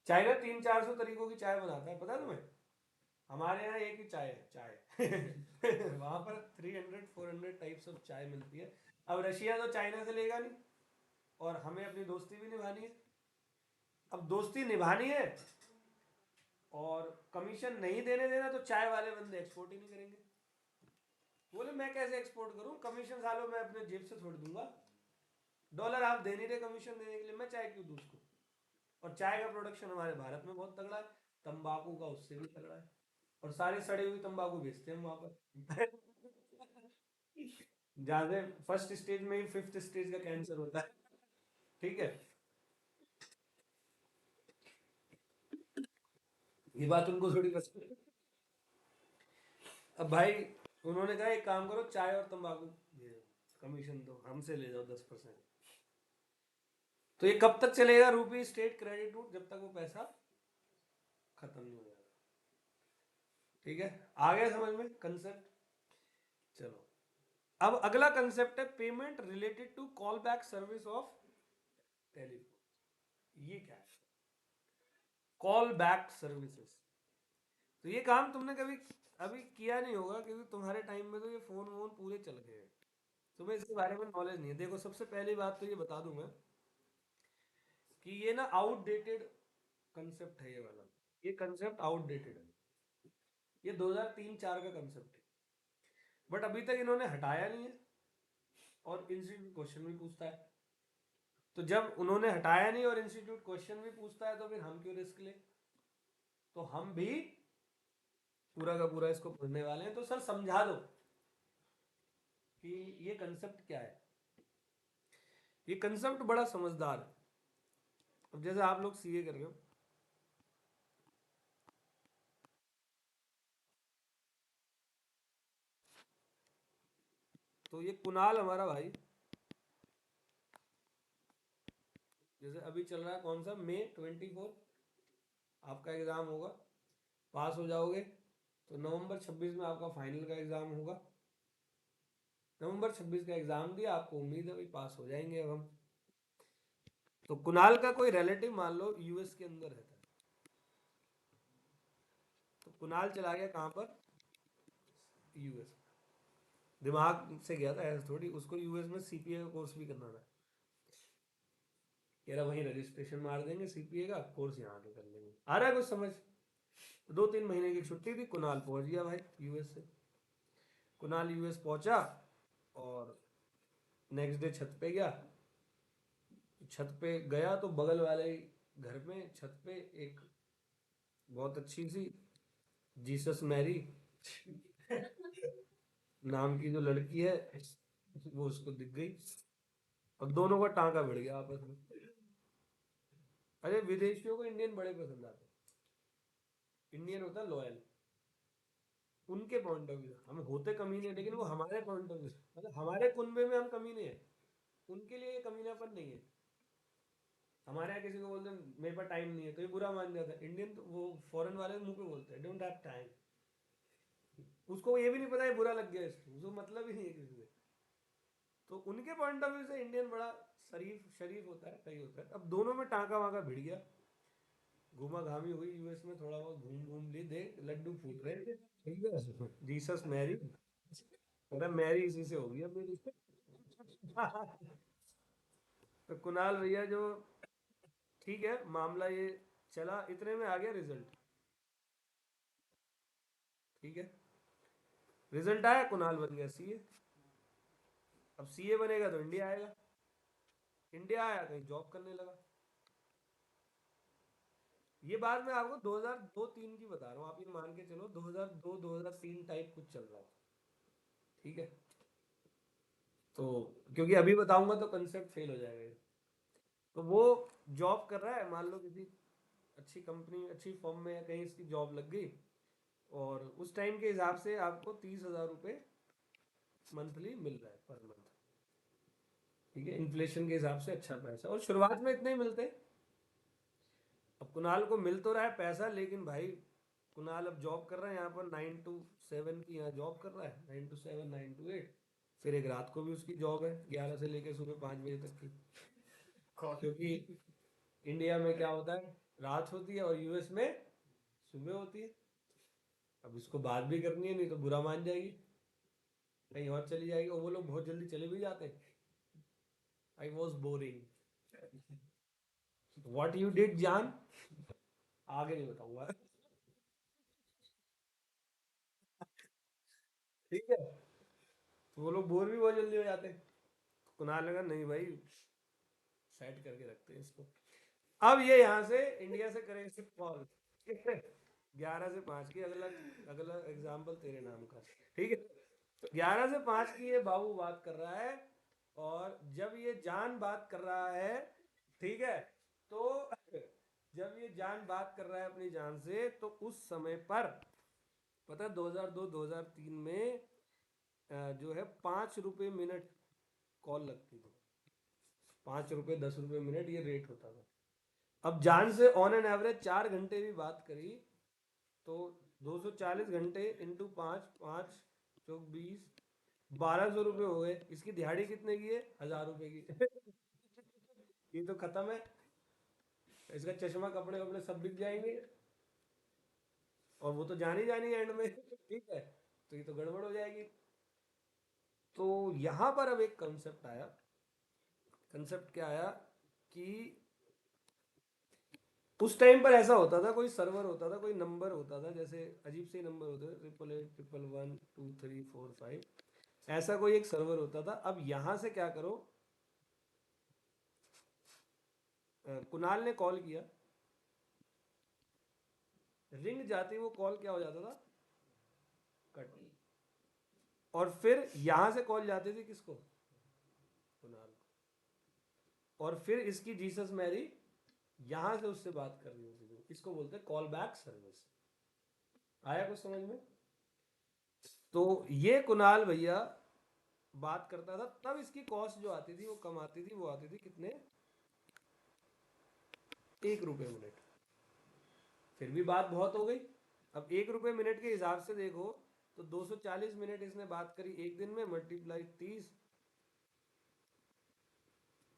चाइना 300-400 तरीकों की चाय बनाता है, पता है तुम्हें। हमारे यहाँ एक ही चाय है, चाय। वहां पर 300-400 टाइप्स ऑफ चाय मिलती है। अब रशिया तो चाइना से लेगा नहीं, और हमें अपनी दोस्ती भी निभानी है। अब दोस्ती निभानी है और कमीशन नहीं देने देना, तो चाय वाले बंदे एक्सपोर्ट ही नहीं करेंगे। बोले मैं कैसे एक्सपोर्ट करूं, कमीशन सालों मैं अपने जेब से छोड़ दूंगा। डॉलर आप दे नहीं रहे कमीशन देने के लिए, मैं चाय क्यों दूं उसको। और चाय का प्रोडक्शन हमारे भारत में बहुत तगड़ा है, तंबाकू का उससे भी तगड़ा है। और सारे सड़े हुए तंबाकू बेचते हैं वहां पर। जहां से फर्स्ट स्टेज में ही 5th स्टेज का कैंसर होता है। ठीक है, ये बात उनको थोड़ी पसंद है। अब भाई उन्होंने कहा एक काम करो, चाय और तंबाकू दे दो, कमीशन दो, हमसे ले जाओ 10%। तो ये कब तक चलेगा रूपी स्टेट क्रेडिट रूट, जब तक वो पैसा खत्म नहीं हो जाएगा। ठीक है, आ गया समझ में कंसेप्ट। चलो, अब अगला कंसेप्ट है payment related to call back service of telephone. ये क्या है, कॉल बैक सर्विसेज। तो ये काम तुमने कभी अभी किया नहीं होगा, क्योंकि तुम्हारे टाइम में तो ये फोन वोन पूरे चल गए हैं, तुम्हें इसके बारे में नॉलेज नहीं है। देखो सबसे पहली बात तो ये बता दूं मैं कि ये ना आउटडेटेड कंसेप्ट है, ये वाला। ये कंसेप्ट आउटडेटेड है, ये 2003-4 का कंसेप्ट है। बट अभी तक इन्होंने हटाया नहीं है, और इंस्टीट्यूट क्वेश्चन भी पूछता है। तो जब उन्होंने हटाया नहीं और इंस्टीट्यूट क्वेश्चन भी पूछता है, तो फिर हम क्यों रिस्क ले। तो हम भी पूरा का पूरा इसको पढ़ने वाले हैं। तो सर समझा दो कि ये कंसेप्ट क्या है। ये कंसेप्ट बड़ा समझदार है। अब जैसे आप लोग सीए कर रहे हो, तो ये कुणाल हमारा भाई, जैसे अभी चल रहा है कौन सा, मई 24 आपका एग्जाम होगा, पास हो जाओगे तो नवंबर 26 में आपका फाइनल का एग्जाम होगा। नवंबर 26 का एग्जाम दिया, आपको उम्मीद है भाई पास हो जाएंगे अब हम। तो कुणाल का कोई रिलेटिव मान लो यूएस के अंदर रहता है, तो कुणाल चला गया कहाँ पर, यूएस। दिमाग से गया था ऐसा थोड़ी, उसको यूएस में सीपीए का कोर्स भी करना था। कह रहा वहीं रजिस्ट्रेशन मार देंगे सीपीए का कोर्स, यहाँ आके कर लेंगे। आ रहा है कुछ समझ। 2-3 महीने की छुट्टी थी, कुणाल पहुंच गया भाई यूएस से। कुणाल यूएस पहुंचा और नेक्स्ट डे छत पे गया। छत पे गया तो बगल वाले घर में छत पे एक बहुत अच्छी सी जीसस मैरी नाम की जो लड़की है, वो उसको दिख गई, और दोनों का टांका भिड़ गया आपस में। अरे विदेशियों को इंडियन बड़े पसंद आते हैं। इंडियन होता है लॉयल, उनके पॉइंट ऑफ व्यू हम होते कमीने हैं, लेकिन वो हमारे पॉइंट ऑफ व्यू, मतलब हमारे कुनबे में हम कमीने हैं, उनके लिए ये कमीनापन नहीं है। हमारे यहाँ किसी को बोलते हैं मेरे पास टाइम नहीं है तो ये बुरा मान जाता है। इंडियन तो वो फॉरेन वाले मुंह पे बोलते हैं डोंट हैव टाइम। उसको ये भी नहीं पता है बुरा लग गया इसको, उसको मतलब ही नहीं है किसी से। तो उनके पॉइंट ऑफ व्यू से इंडियन बड़ा शरीफ शरीफ होता है, सही होता है। अब दोनों में टाँका वाका भिड़ गया, घूमा घामी हुई, यूएस में थोड़ा बहुत घूम घूम ली, देख लड्डू फूट रहे, ठीक है, जीसस मैरी, अरे मैरी इसी से हो गई अब मेरी। तो कुणाल भैया जो, ठीक है मामला ये चला, इतने में आ गया रिजल्ट, ठीक है, रिजल्ट आया, कुणाल बन गया सीए। अब सीए बनेगा तो इंडिया आएगा, इंडिया आया कहीं जॉब करने लगा। ये बात मैं आपको 2002-3 की बता रहा हूँ, आप ये मान के चलो 2002-2003 टाइप कुछ चल रहा था, ठीक है। तो क्योंकि अभी बताऊंगा तो कंसेप्ट फेल हो जाएगा ये। तो वो जॉब कर रहा है, मान लो किसी अच्छी कंपनी अच्छी फर्म में कहीं इसकी जॉब लग गई, और उस टाइम के हिसाब से आपको 30,000 रुपये मंथली मिल रहा है पर मंथ, ठीक है, इन्फ्लेशन के हिसाब से अच्छा पैसा, और शुरुआत में इतने ही मिलते हैं। अब कुणाल को मिल तो रहा है पैसा, लेकिन भाई कुणाल अब जॉब कर रहा है यहाँ पर 9 to 7 की, यहाँ जॉब कर रहा है 9 to 7 9 to 8, फिर एक रात को भी उसकी जॉब है 11 से लेकर सुबह 5 बजे तक की। क्योंकि इंडिया में क्या होता है, रात होती है और यूएस में सुबह होती है। अब इसको बात भी करनी है, नहीं तो बुरा मान जाएगी, कहीं और चली जाएगी, और वो लोग बहुत जल्दी चले भी जाते हैं। I was boring, what you did जान, आगे नहीं बताऊंगा। ठीक है, तो वो लोग बोर भी बहुत जल्दी हो जाते हैं। कुणाल लगा नहीं भाई, सेट करके रखते हैं इसको। अब ये यहाँ से इंडिया से करेंगे कॉल 11 से 5 की, अगला अगला एग्जाम्पल तेरे नाम का, ठीक है। तो 11 से 5 की ये बाबू बात कर रहा है, और जब ये जान बात कर रहा है, ठीक है, तो जब ये जान बात कर रहा है अपनी जान से, तो उस समय पर पता है 2002-2003 में जो है 5 रुपये मिनट कॉल लगती थी, 5 रुपये 10 रुपये मिनट ये रेट होता था। अब जान से ऑन एन एवरेज 4 घंटे भी बात करी, तो 240 घंटे इंटू 5, 5 × 4 = 20, 1,200 रुपये हो गए। इसकी दिहाड़ी कितने की है, 1,000 रुपये की। ये तो खत्म है, इसका चश्मा कपड़े वपड़े सब बिक जाएंगे, और वो तो जानी जानी एंड में, ठीक है, तो ये तो गड़बड़ हो जाएगी। तो यहां पर अब एक कंसेप्ट आया, कंसेप्ट क्या आया कि उस टाइम पर ऐसा होता था, कोई सर्वर होता था, कोई नंबर होता था, जैसे अजीब से नंबर होते थे 888 111 2 3 4 5, ऐसा कोई एक सर्वर होता था। अब यहां से क्या करो, कुणाल ने कॉल किया, रिंग जाती वो कॉल क्या हो जाता था, कट, और फिर यहां से कॉल जाती थी किसको, कुणाल को, और फिर इसकी जीसस मैरी यहां से उससे बात कर रही होती थी, इसको बोलते हैं कॉल बैक सर्विस। आया कुछ समझ में? तो ये कुणाल भैया बात करता था, तब इसकी कॉस्ट जो आती थी वो कम आती थी, वो आती थी कितने, 1 रुपये मिनट। फिर भी बात बहुत हो गई। अब 1 रुपये मिनट के हिसाब से देखो, तो 240 मिनट इसने बात करी एक दिन में, मल्टीप्लाई 30,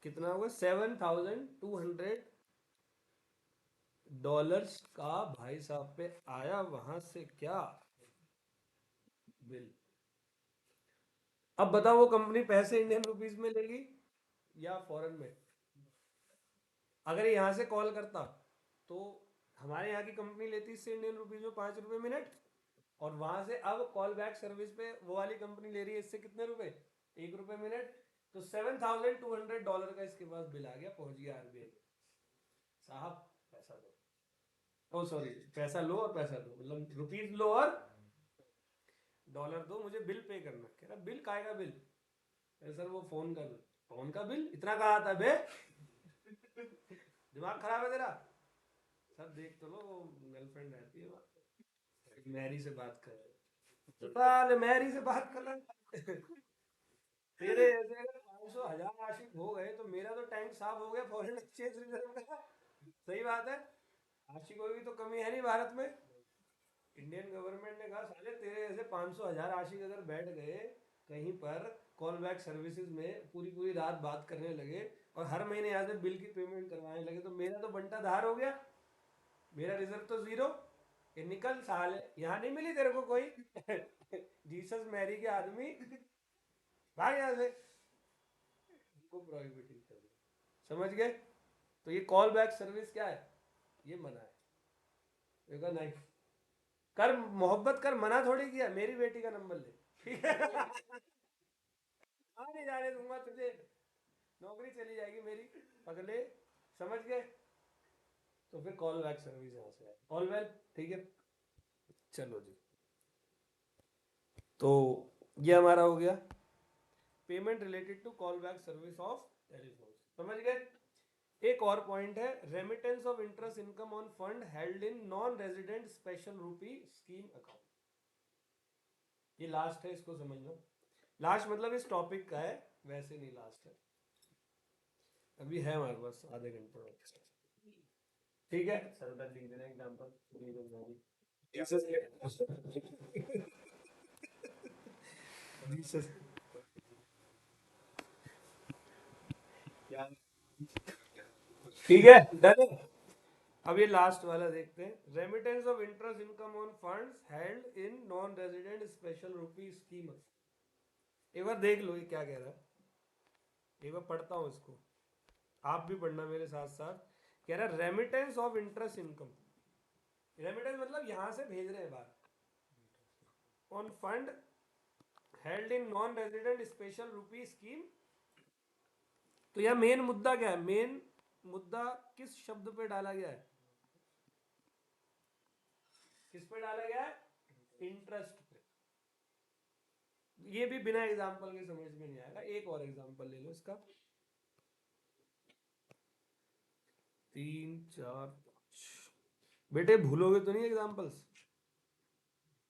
कितना होगा, $7,200 का भाई साहब पे आया, वहां से क्या बिल। अब बताओ वो कंपनी पैसे इंडियन रुपीस में लेगी या फॉरेन में? अगर यहाँ से कॉल करता तो हमारे यहाँ की कंपनी लेती इससे इंडियन रुपीज में 5 रुपये मिनट, और वहां से अब कॉल बैक सर्विस पे वो वाली कंपनी ले रही है इससे कितने रुपए, 1 रुपये मिनट। तो $7,200 का इसके पास बिल आ गया, पहुंच गया आरबीआई, साहब पैसा दो, ओ सॉरी पैसा लो और पैसा दो, मतलब रुपीज लो और डॉलर दो, मुझे बिल पे करना। कह रहा बिल काय का बिल, सर वो फोन का बिल। फोन का बिल इतना कहा आता है बे, दिमाग खराब है तेरा? सर देख तो लो, वो गर्लफ्रेंड रहती है वहाँ, मैरी से बात कर रहे, साले मैरी से बात कर रहा। तेरे ऐसे अगर 500 1000 आशिक हो गए तो मेरा तो टैंक साफ हो गया फॉरेन एक्सचेंज रिजर्व का। सही बात है। आशिकों की तो कमी है नहीं भारत में। इंडियन गवर्नमेंट ने कहा साले तेरे ऐसे 500 1000 आशिक अगर बैठ गए कहीं पर कॉल बैक सर्विसेज में पूरी पूरी रात बात करने लगे और हर महीने यहाँ से बिल की पेमेंट करवाने लगे तो मेरा तो बंटा धार हो गया। मेरा रिजर्व तो जीरो। ये निकल साले यहाँ नहीं मिली तेरे को कोई। जीसस मैरी के आदमी भाग यहाँ से। उनको प्रोहिबिटेड कर दिया। समझ गए। तो ये कॉल बैक सर्विस क्या है ये मना है। देखा नहीं कर मोहब्बत कर मना थोड़ी किया मेरी बेटी का नंबर ले। ठीक है। हाँ नहीं जाने दूंगा तुझे। नौकरी चली जाएगी मेरी अगले। समझ गए। तो फिर कॉल बैक सर्विस यहाँ से है ऑल वेल। ठीक है। चलो जी। तो ये हमारा हो गया payment related to call back service of telephone. समझ गए। एक और पॉइंट है remittance of interest income on fund held in non resident special rupee scheme account. ये लास्ट है इसको समझ लो। लास्ट मतलब इस टॉपिक का है वैसे नहीं लास्ट है। अभी है हमारे पास आधे घंटे में। ठीक है। सर लिख देना एग्जांपल। जीसस क्या ठीक है डन है। अब ये लास्ट वाला देखते हैं remittance of interest income on funds held in non resident special rupee scheme. एक बार देख लो ये क्या कह रहा है। एक बार पढ़ता हूँ इसको आप भी पढ़ना मेरे साथ साथ। कह रहा है remittance of interest income. Remittance मतलब यहां से भेज रहे हैं बाहर on fund held in non resident special rupee scheme. तो यह मेन मुद्दा क्या है। मेन मुद्दा किस शब्द पे डाला गया है। किस पे डाला गया है इंटरेस्ट पे। ये भी बिना एग्जांपल के समझ में नहीं आएगा। एक और एग्जांपल ले लो इसका 3 4 5। बेटे भूलोगे तो नहीं एग्जांपल्स।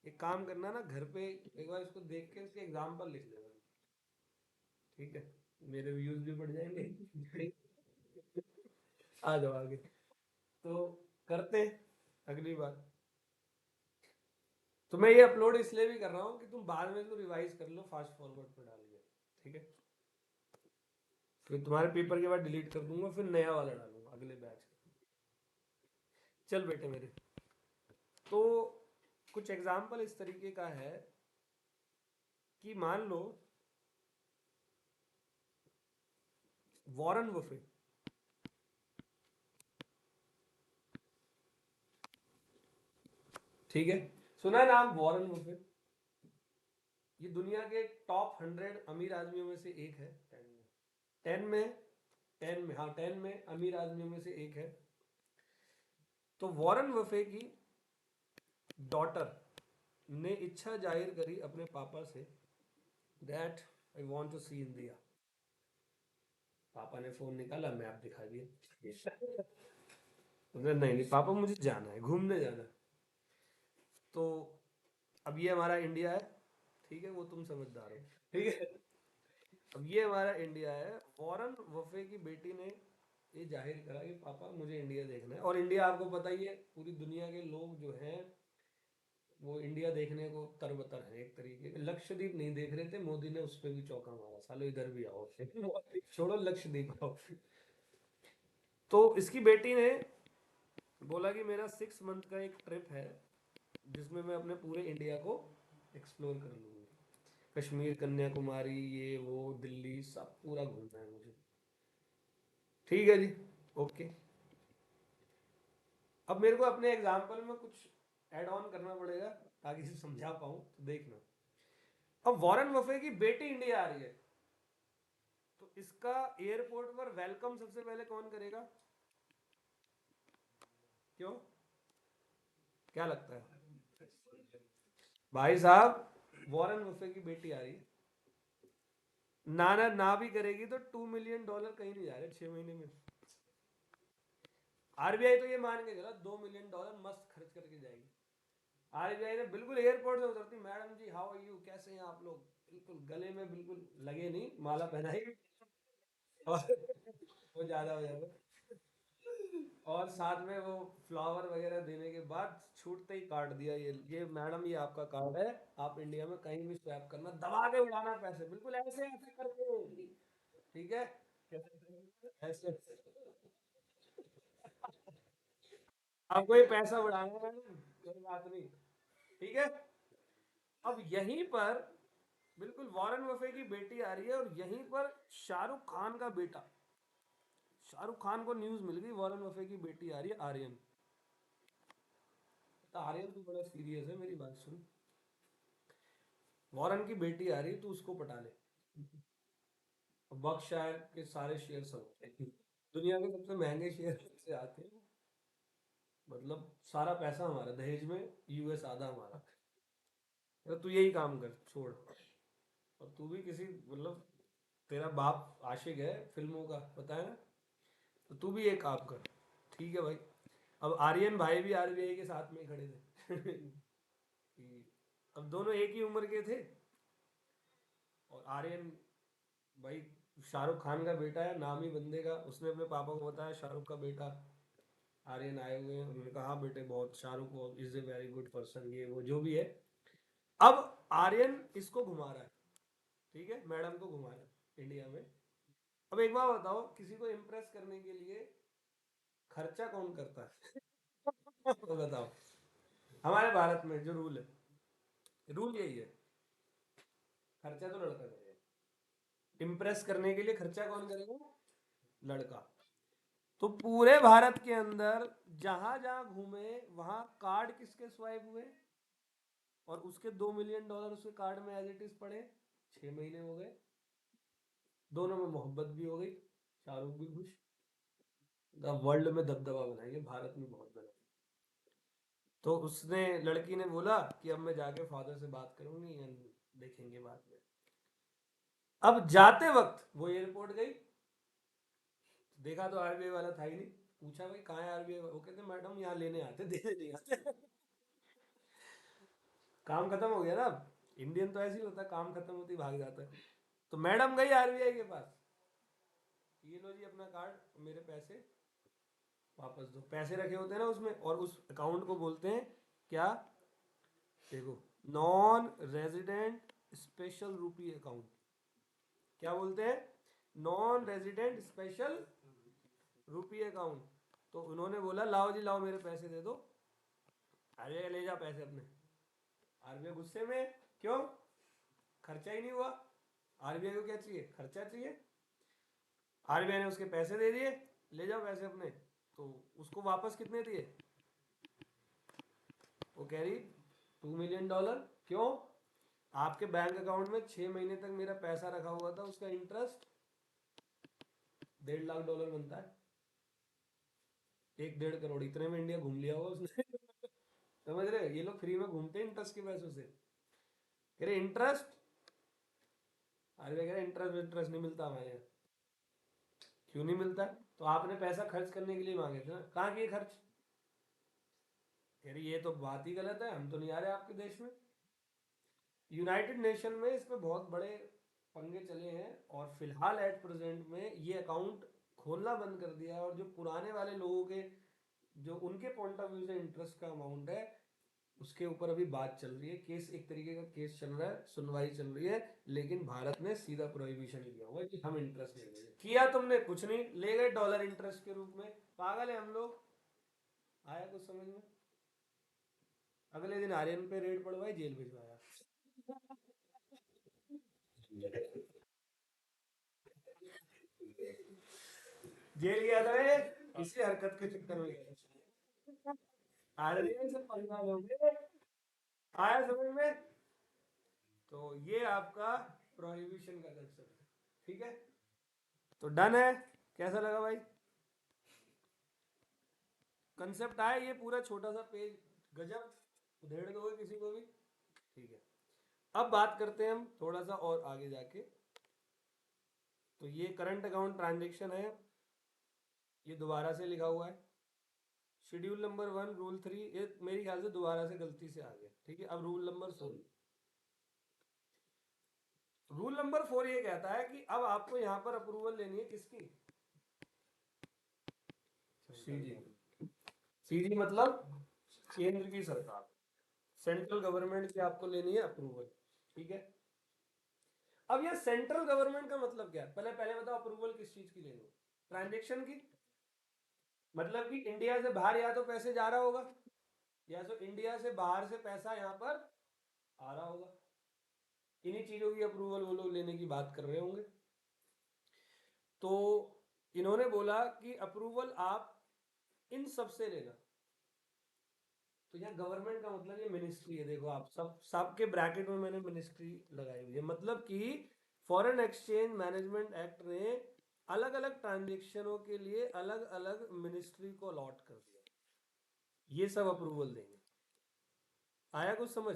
एक काम करना ना घर पे एक बार इसको देख के इसके एग्जांपल लिख लेना। ठीक है। मेरे व्यूज भी बढ़ जाएंगे। आ जाओ आगे। तो करते हैं अगली बार। तो मैं ये अपलोड इसलिए भी कर रहा हूँ कि तुम बाद में इसको रिवाइज कर लो फास्ट फॉरवर्ड पे डाल के। ठीक है। फिर तुम्हारे पेपर के बाद डिलीट कर दूंगा फिर नया वाला डालूंगा अगले बैच का। चल बेटे मेरे। तो कुछ एग्जाम्पल इस तरीके का है कि मान लो वॉरेन बफे। ठीक है। सुना है नाम वॉरेन बफे। ये दुनिया के टॉप 100 अमीर आदमियों में से एक है। 10 में 10 में हाँ 10 में अमीर आदमियों में से एक है। तो वॉरेन बफे की डॉटर ने इच्छा जाहिर करी अपने पापा से that I want to see India. पापा ने फोन निकाला मैप दिखा दिया। नहीं नहीं पापा मुझे जाना है घूमने जाना है। तो अब ये हमारा इंडिया है। ठीक है वो तुम समझदार हो। ठीक है। अब ये हमारा इंडिया है। वॉरेन बफे की बेटी ने ये जाहिर करा कि पापा मुझे इंडिया देखना है। और इंडिया आपको पता ही है पूरी दुनिया के लोग जो हैं वो इंडिया देखने को तरबतर है। एक तरीके के लक्षद्वीप नहीं देख रहे थे मोदी ने उस पर भी चौका मारा सालो इधर भी आओ। छोड़ो लक्षद्वीप आओ। तो इसकी बेटी ने बोला कि मेरा 6 मंथ का एक ट्रिप है जिसमें मैं अपने पूरे इंडिया को एक्सप्लोर कर लूंगी। कश्मीर कन्याकुमारी ये वो दिल्ली सब पूरा घूमना है मुझे। ठीक है जी। ओके। अब मेरे को अपने एग्जाम्पल में कुछ ऐड ऑन करना पड़ेगा ताकि इसे समझा पाऊं तो देखना। अब वॉरेन बफे की बेटी इंडिया आ रही है तो इसका एयरपोर्ट पर वेलकम सबसे पहले कौन करेगा। क्यों क्या लगता है भाई साहब। वॉरेन बफे की बेटी आ रही है ना ना ना भी करेगी तो $2 मिलियन कहीं नहीं जा रहे 6 महीने में। आरबीआई तो ये मान के चला $2 मिलियन मस्त खर्च करके जाएगी। आरबीआई ने बिल्कुल एयरपोर्ट से उतरती, madam ji how are you, कैसे हैं आप लोग, बिल्कुल गले में बिल्कुल लगे नहीं, माला पहनाई और वो ज्यादा हो जाएगा, और साथ में वो फ्लावर वगैरह देने के बाद छूटते ही काट दिया, ये मैडम ये आपका कार्ड है, आप इंडिया में कहीं भी स्वैप करना, दबा के उड़ाना पैसे, बिल्कुल ऐसे ऐसे करके, ठीक है, ऐसे आपको ये पैसा उड़ाना है मैडम, कोई बात नहीं, ठीक है। अब यहीं पर बिल्कुल वॉरेन बफे की बेटी आ रही है, और यहीं पर शाहरुख खान का बेटा, शाहरुख खान को न्यूज मिल गई वॉरेन बफे की बेटी आ रही है आर्यन, तो आर्यन तू बड़ा सीरियस है, मेरी बात सुन, वॉरेन की बेटी आ रही है, तू उसको पटा ले, बर्कशायर के सारे शेयर सब दुनिया के सबसे महंगे शेयर से आते हैं, मतलब सारा पैसा हमारा दहेज में, यूएस आधा हमारा, तो तू यही काम कर छोड़, और तू भी किसी मतलब तेरा बाप आशिक है फिल्मों का पता है ना, तो तू भी एक काम कर, ठीक है भाई। अब आर्यन भाई भी आरबीआई के साथ में ही खड़े थे कि अब दोनों एक ही उम्र के थे, और आर्यन भाई शाहरुख खान का बेटा है, नामी बंदे का, उसने अपने पापा को बताया शाहरुख का बेटा आर्यन आए हुए हैं, उन्होंने कहा हाँ बेटे बहुत, Shahrukh is a very good person, ये वो जो भी है। अब आर्यन इसको घुमा रहा है, ठीक है, मैडम को घुमा रहा है इंडिया में। अब एक बात बताओ, किसी को इम्प्रेस करने के लिए खर्चा कौन करता है तो बताओ, हमारे भारत में जो रूल है, रूल यही है, खर्चा तो लड़का करेगा, इम्प्रेस करने के लिए खर्चा कौन करेगा, लड़का। तो पूरे भारत के अंदर जहां जहां घूमे वहां कार्ड किसके स्वाइप हुए, और उसके $2 मिलियन उसके कार्ड में एज इट इज पड़े, 6 महीने हो गए, दोनों में मोहब्बत भी हो गई, शाहरुख भी खुश, वर्ल्ड में दबदबा बनाएंगे, भारत में बहुत बना। तो उसने, लड़की ने बोला कि अब मैं जाके फादर से बात करूंगी and देखेंगे बाद में। अब जाते वक्त वो एयरपोर्ट गई, देखा तो आरबीआई वाला था ही नहीं, पूछा भाई कहाँ है आरबीआई, वो कहते मैडम यहाँ लेने आते, देने नहीं आते काम खत्म हो गया ना, अब इंडियन तो ऐसे ही होता है, काम खत्म होती भाग जाता है। तो मैडम गई आरबीआई के पास, ये लो जी अपना कार्ड, मेरे पैसे वापस दो, पैसे रखे होते हैं ना उसमें, और उस अकाउंट को बोलते हैं क्या, देखो, नॉन रेजिडेंट स्पेशल रूपी अकाउंट, क्या बोलते हैं, नॉन रेजिडेंट स्पेशल रूपी अकाउंट। तो उन्होंने बोला लाओ जी लाओ मेरे पैसे दे दो, अरे ले जा पैसे अपने, आरबीआई गुस्से में, क्यों, खर्चा ही नहीं हुआ, आरबीआई को क्या चाहिए, खर्चा चाहिए, आरबीआई ने उसके पैसे दे दिए, ले जाओ पैसे अपने। तो उसको वापस कितने दिए, वो कह रही $2 मिलियन, क्यों, आपके बैंक अकाउंट में 6 महीने तक मेरा पैसा रखा हुआ था, उसका इंटरेस्ट $1.5 लाख बनता है, 1-1.5 करोड़, इतने में इंडिया घूम लिया होगा उसने समझ रहे, ये लोग फ्री में घूमते हैं इंटरेस्ट के पैसों से, कह रहे इंटरेस्ट, अरे कह रहे इंटरेस्ट इंटरेस्ट नहीं मिलता हमारे यहाँ, क्यों नहीं मिलता, तो आपने पैसा खर्च करने के लिए मांगे थे ना, कहाँ किए खर्च, कह रही ये तो बात ही गलत है, हम तो नहीं आ रहे आपके देश में। यूनाइटेड नेशन में इस पे बहुत बड़े पंगे चले हैं, और फिलहाल एट प्रेजेंट में ये अकाउंट खोलना बंद कर दिया है, और जो पुराने वाले लोगों के, जो उनके पॉइंट ऑफ व्यू से इंटरेस्ट का अमाउंट है, उसके ऊपर अभी बात चल रही है, केस एक तरीके का केस चल रहा है, सुनवाई चल रही है, लेकिन भारत ने सीधा प्रोहिबिशन किया हुआ है कि हम इंटरेस्ट नहीं लेंगे, किया तुमने कुछ नहीं, ले गए डॉलर इंटरेस्ट के रूप में, पागल है हम लोग, आया कुछ समझ में, अगले दिन आर्यन पे रेड पड़वाई, जेल भिजवाया जेल गया था ये, इसी हरकत के चक्कर में गया था। आर्यन से पंगा लोगे, आया समझ में, तो ये आपका प्रोहिबिशन का कंसेप्ट है, ठीक है, तो डन है, कैसा लगा भाई, कंसेप्ट आया, ये पूरा छोटा सा पेज गजब उधेड़ दोगे किसी को भी, ठीक है। अब बात करते हैं हम थोड़ा सा और आगे जाके, तो ये करंट अकाउंट ट्रांजेक्शन है, ये दोबारा से लिखा हुआ है, शेड्यूल नंबर 1 रूल 3, ये मेरी ख्याल से दोबारा से गलती से आ गया, ठीक है। अब रूल नंबर 4, रूल नंबर 4 ये कहता है कि अब आपको यहाँ पर अप्रूवल लेनी है किसकी, सीजी। सीजी मतलब केंद्र की सरकार, सेंट्रल गवर्नमेंट की आपको लेनी है अप्रूवल, ठीक है। अब ये सेंट्रल गवर्नमेंट का मतलब क्या है, पहले बताओ अप्रूवल किस चीज की लेनी है, ट्रांजेक्शन की, मतलब कि इंडिया से बाहर या तो पैसे जा रहा होगा या तो इंडिया से बाहर से पैसा यहाँ पर आ रहा होगा, इन्हीं चीजों की अप्रूवल वो लोग लेने की बात कर रहे होंगे। तो इन्होंने बोला कि अप्रूवल आप इन सब से लेना। तो यहाँ गवर्नमेंट का मतलब ये मिनिस्ट्री है, देखो आप सबके ब्रैकेट में मैंने मिनिस्ट्री लगाई हुई है, मतलब कि फॉरेन एक्सचेंज मैनेजमेंट एक्ट ने अलग अलग ट्रांजेक्शनों के लिए अलग अलग मिनिस्ट्री को अलॉट कर दिया, ये सब अप्रूवल देंगे। आया कुछ समझ,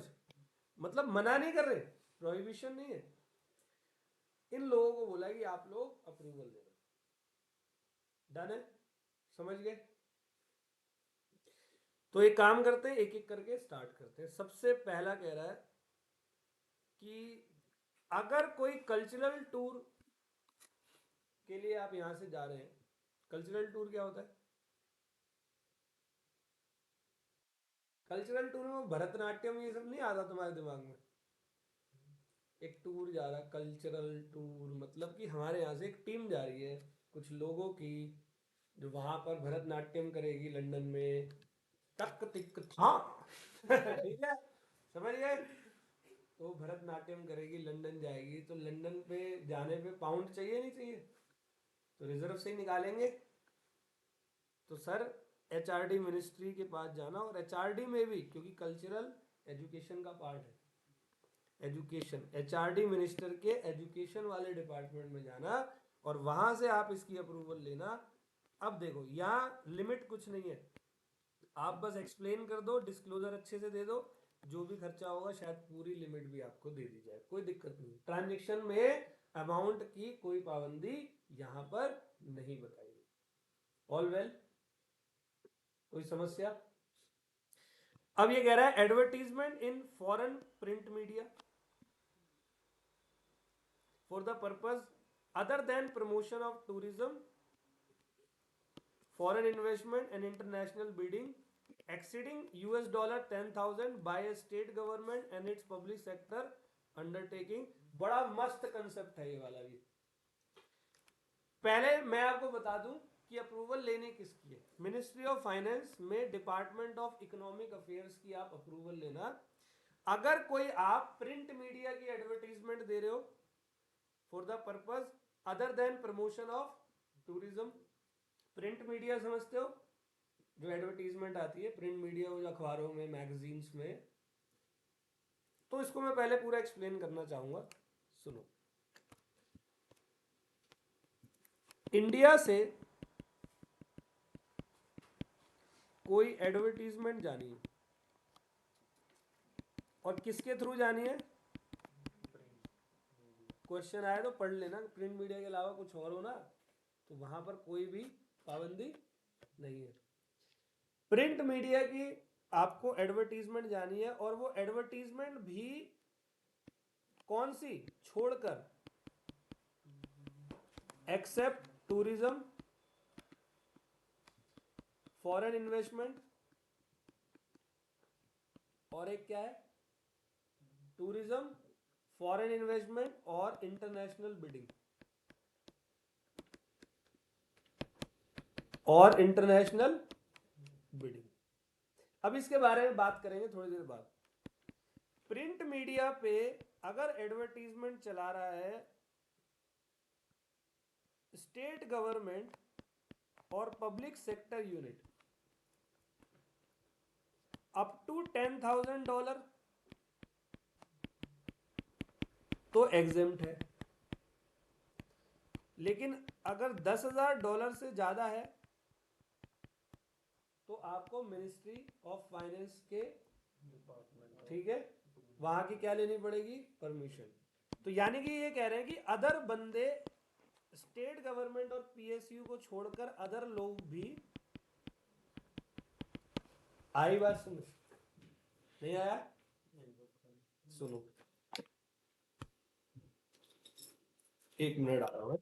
मतलब मना नहीं कर रहे, प्रोहिबिशन नहीं है, इन लोगों को बोला कि आप लोग अप्रूवल देना, डन है, समझ गए। तो एक काम करते हैं, एक एक करके स्टार्ट करते हैं। सबसे पहला कह रहा है कि अगर कोई कल्चरल टूर के लिए आप यहां से जा रहे हैं, कल्चरल टूर क्या होता है, कल्चरल टूर में भरतनाट्यम ये सब नहीं आता तुम्हारे दिमाग में, एक टूर जा रहा है कल्चरल टूर, मतलब कि हमारे यहाँ से एक टीम जा रही है कुछ लोगों की, जो वहां पर भरतनाट्यम करेगी लंदन में, तक तिक था ठीक है, समझ गए। तो भरतनाट्यम करेगी, लंदन जाएगी, तो लंदन पे जाने पे पाउंड चाहिए नहीं चाहिए, तो रिजर्व से ही निकालेंगे। तो सर एचआरडी मिनिस्ट्री के पास जाना, और एचआरडी में भी क्योंकि कल्चरल एजुकेशन का पार्ट है, एजुकेशन, एचआरडी मिनिस्टर के एजुकेशन वाले डिपार्टमेंट में जाना और वहां से आप इसकी अप्रूवल लेना। अब देखो यहाँ लिमिट कुछ नहीं है, आप बस एक्सप्लेन कर दो, डिस्क्लोजर अच्छे से दे दो, जो भी खर्चा होगा शायद पूरी लिमिट भी आपको दे दी जाए, कोई दिक्कत नहीं। ट्रांजेक्शन में अमाउंट की कोई पाबंदी यहां पर नहीं बताई, ऑल वेल, कोई समस्या। अब ये कह रहा है advertisement in foreign print media for the purpose other than promotion of tourism, foreign investment and international bidding exceeding $10,000 by a state government and its public sector undertaking। बड़ा मस्त कंसेप्ट है ये वाला भी। पहले मैं आपको बता दूं कि अप्रूवल लेने किसकी है, मिनिस्ट्री ऑफ फाइनेंस में डिपार्टमेंट ऑफ इकोनॉमिक अफेयर्स की आप अप्रूवल लेना। अगर कोई आप प्रिंट मीडिया की एडवर्टीजमेंट दे रहे हो for the purpose other than promotion of tourism, print media समझते हो, जो एडवर्टीजमेंट आती है प्रिंट मीडिया, वो अखबारों में, मैगजीन्स में, तो इसको मैं पहले पूरा एक्सप्लेन करना चाहूंगा, सुनो। इंडिया से कोई एडवर्टीजमेंट जानी है, और किसके थ्रू जानी है, क्वेश्चन आए तो पढ़ लेना, प्रिंट मीडिया के अलावा कुछ और हो ना तो वहां पर कोई भी पाबंदी नहीं है। प्रिंट मीडिया की आपको एडवर्टीजमेंट जानी है, और वो एडवर्टीजमेंट भी कौन सी छोड़कर, एक्सेप्ट टूरिज्म, फॉरेन इन्वेस्टमेंट, और एक क्या है, टूरिज्म, फॉरेन इन्वेस्टमेंट और इंटरनेशनल बिडिंग, और इंटरनेशनल बिडिंग। अब इसके बारे में बात करेंगे थोड़ी देर बाद। प्रिंट मीडिया पे अगर एडवर्टीजमेंट चला रहा है स्टेट गवर्नमेंट और public sector unit up to $10,000 तो एग्जेम्प्ट है, लेकिन अगर $10,000 से ज्यादा है तो आपको मिनिस्ट्री ऑफ फाइनेंस के डिपार्टमेंट, ठीक है, वहां की क्या लेनी पड़ेगी, परमिशन। तो यानी कि ये कह रहे हैं कि अदर बंदे, स्टेट गवर्नमेंट और पीएसयू को छोड़कर अदर लोग भी आई बात समझ? नहीं आया? सुनो, 1 मिनट आ रहा हूँ।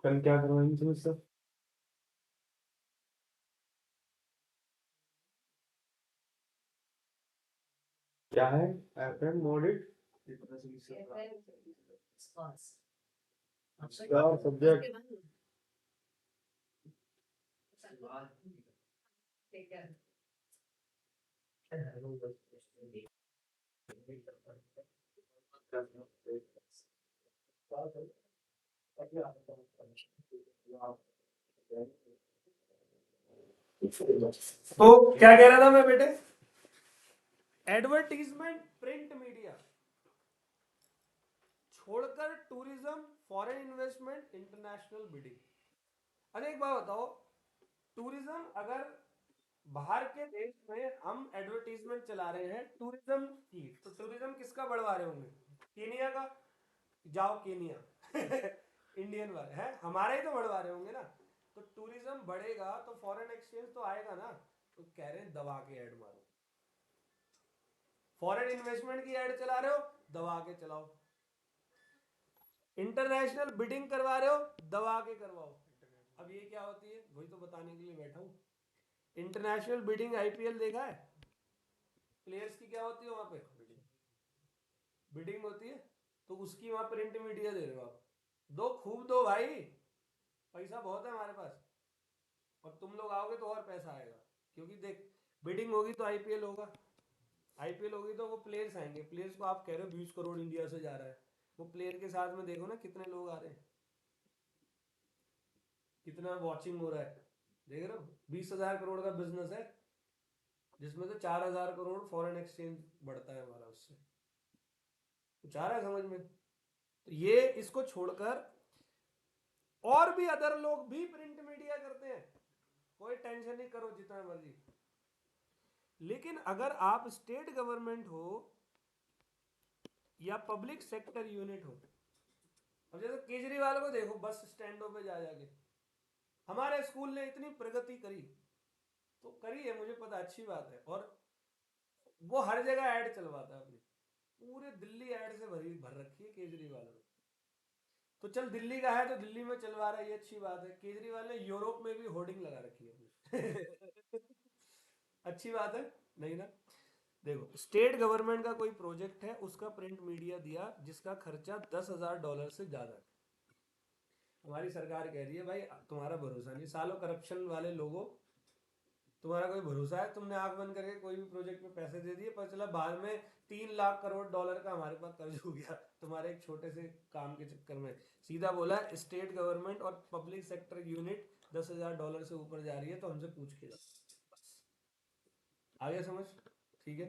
कल क्या करवाएंगे तुम्हें सर? क्या है? एफएम मॉडिट क्या सब्जेक्ट? तो क्या कह रहा था मैं बेटे? एडवर्टीजमेंट, प्रिंट मीडिया छोड़कर tourism, foreign investment, international bidding. अरे एक बात बताओ, टूरिज्म अगर बाहर के देश में हम एडवर्टीजमेंट चला रहे हैं टूरिज्म की, तो टूरिज्म किसका बढ़वा रहे होंगे? केनिया का। जाओ केनिया इंडियन वाले हैं, हमारे ही तो बढ़वा रहे होंगे ना। तो टूरिज्म बढ़ेगा तो फॉरेन एक्सचेंज तो आएगा ना। तो कह रहे हैं दबा के ऐड मारो। फॉरेन इन्वेस्टमेंट की ऐड चला रहे हो, दबा के चलाओ। इंटरनेशनल बिडिंग करवा रहे हो, दबा के करवाओ। अब ये क्या होती है वही तो बताने के लिए बैठा हूं। इंटरनेशनल बिडिंग आईपीएल देखा है? प्लेयर्स की क्या होती है वहां पे? बिडिंग होती है। तो उसकी वहां प्रिंट मीडिया दे रहे हो आप। दो, खूब दो भाई, पैसा बहुत है हमारे पास। और तुम लोग आओगे तो और पैसा आएगा। क्योंकि देख, बिडिंग होगी तो आईपीएल होगा, आईपीएल होगी तो वो प्लेयर्स आएंगे। प्लेयर्स को आप कह रहे हो 20 करोड़ इंडिया से जा रहा है, वो प्लेयर के साथ में देखो ना कितने लोग आ रहे हैं, कितना वॉचिंग हो रहा है। देख रहे हो, 20,000 करोड़ का बिजनेस है, जिसमें से 4,000 करोड़ फॉरेन एक्सचेंज बढ़ता है हमारा उससे। कुछ आ रहा है समझ में? तो ये इसको छोड़कर और भी अदर लोग भी प्रिंट मीडिया करते हैं, कोई टेंशन नहीं करो जितना मर्जी। लेकिन अगर आप स्टेट गवर्नमेंट हो या पब्लिक सेक्टर यूनिट हो, अब जैसे केजरीवाल को देखो बस स्टैंडों पे जा जाके, हमारे स्कूल ने इतनी प्रगति करी, तो करी है मुझे पता, अच्छी बात है। और वो हर जगह ऐड चलवाता है अपनी, पूरे दिल्ली ऐड से भरी भर रखी है केजरीवाल ने। तो चल दिल्ली का है तो दिल्ली में चलवा रहा है, ये अच्छी बात है। केजरीवाल ने यूरोप में भी होर्डिंग लगा रखी है अच्छी बात है, नहीं ना? देखो, स्टेट गवर्नमेंट का कोई प्रोजेक्ट है, उसका प्रिंट मीडिया दिया जिसका खर्चा $10,000 से ज्यादा है। हमारी सरकार कह रही है भाई तुम्हारा भरोसा नहीं, सालों करप्शन वाले लोगों, तुम्हारा कोई भरोसा है? तुमने आंख बंद करके कोई भी प्रोजेक्ट में पैसे दे दिए, पर चला बाद में $3 लाख करोड़ का हमारे पास कर्ज हो गया तुम्हारे एक छोटे से काम के चक्कर में। सीधा बोला, स्टेट गवर्नमेंट और पब्लिक सेक्टर यूनिट $10,000 से ऊपर जा रही है तो हमसे पूछ के जाओ। आगे समझ? ठीक है।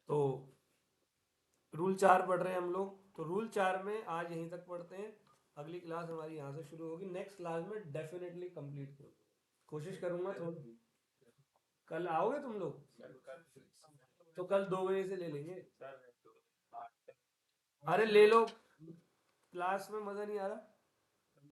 तो रूल 4 पढ़ रहे हैं हम लोग, तो रूल 4 में आज यहीं तक पढ़ते हैं। अगली क्लास हमारी यहाँ से शुरू होगी, नेक्स्ट क्लास में डेफिनेटली कंप्लीट करूँ, कोशिश करूंगा थोड़ा। कल आओगे तुम लोग? तो कल 2 बजे से ले लेंगे। अरे ले लो, क्लास में मजा नहीं आ रहा।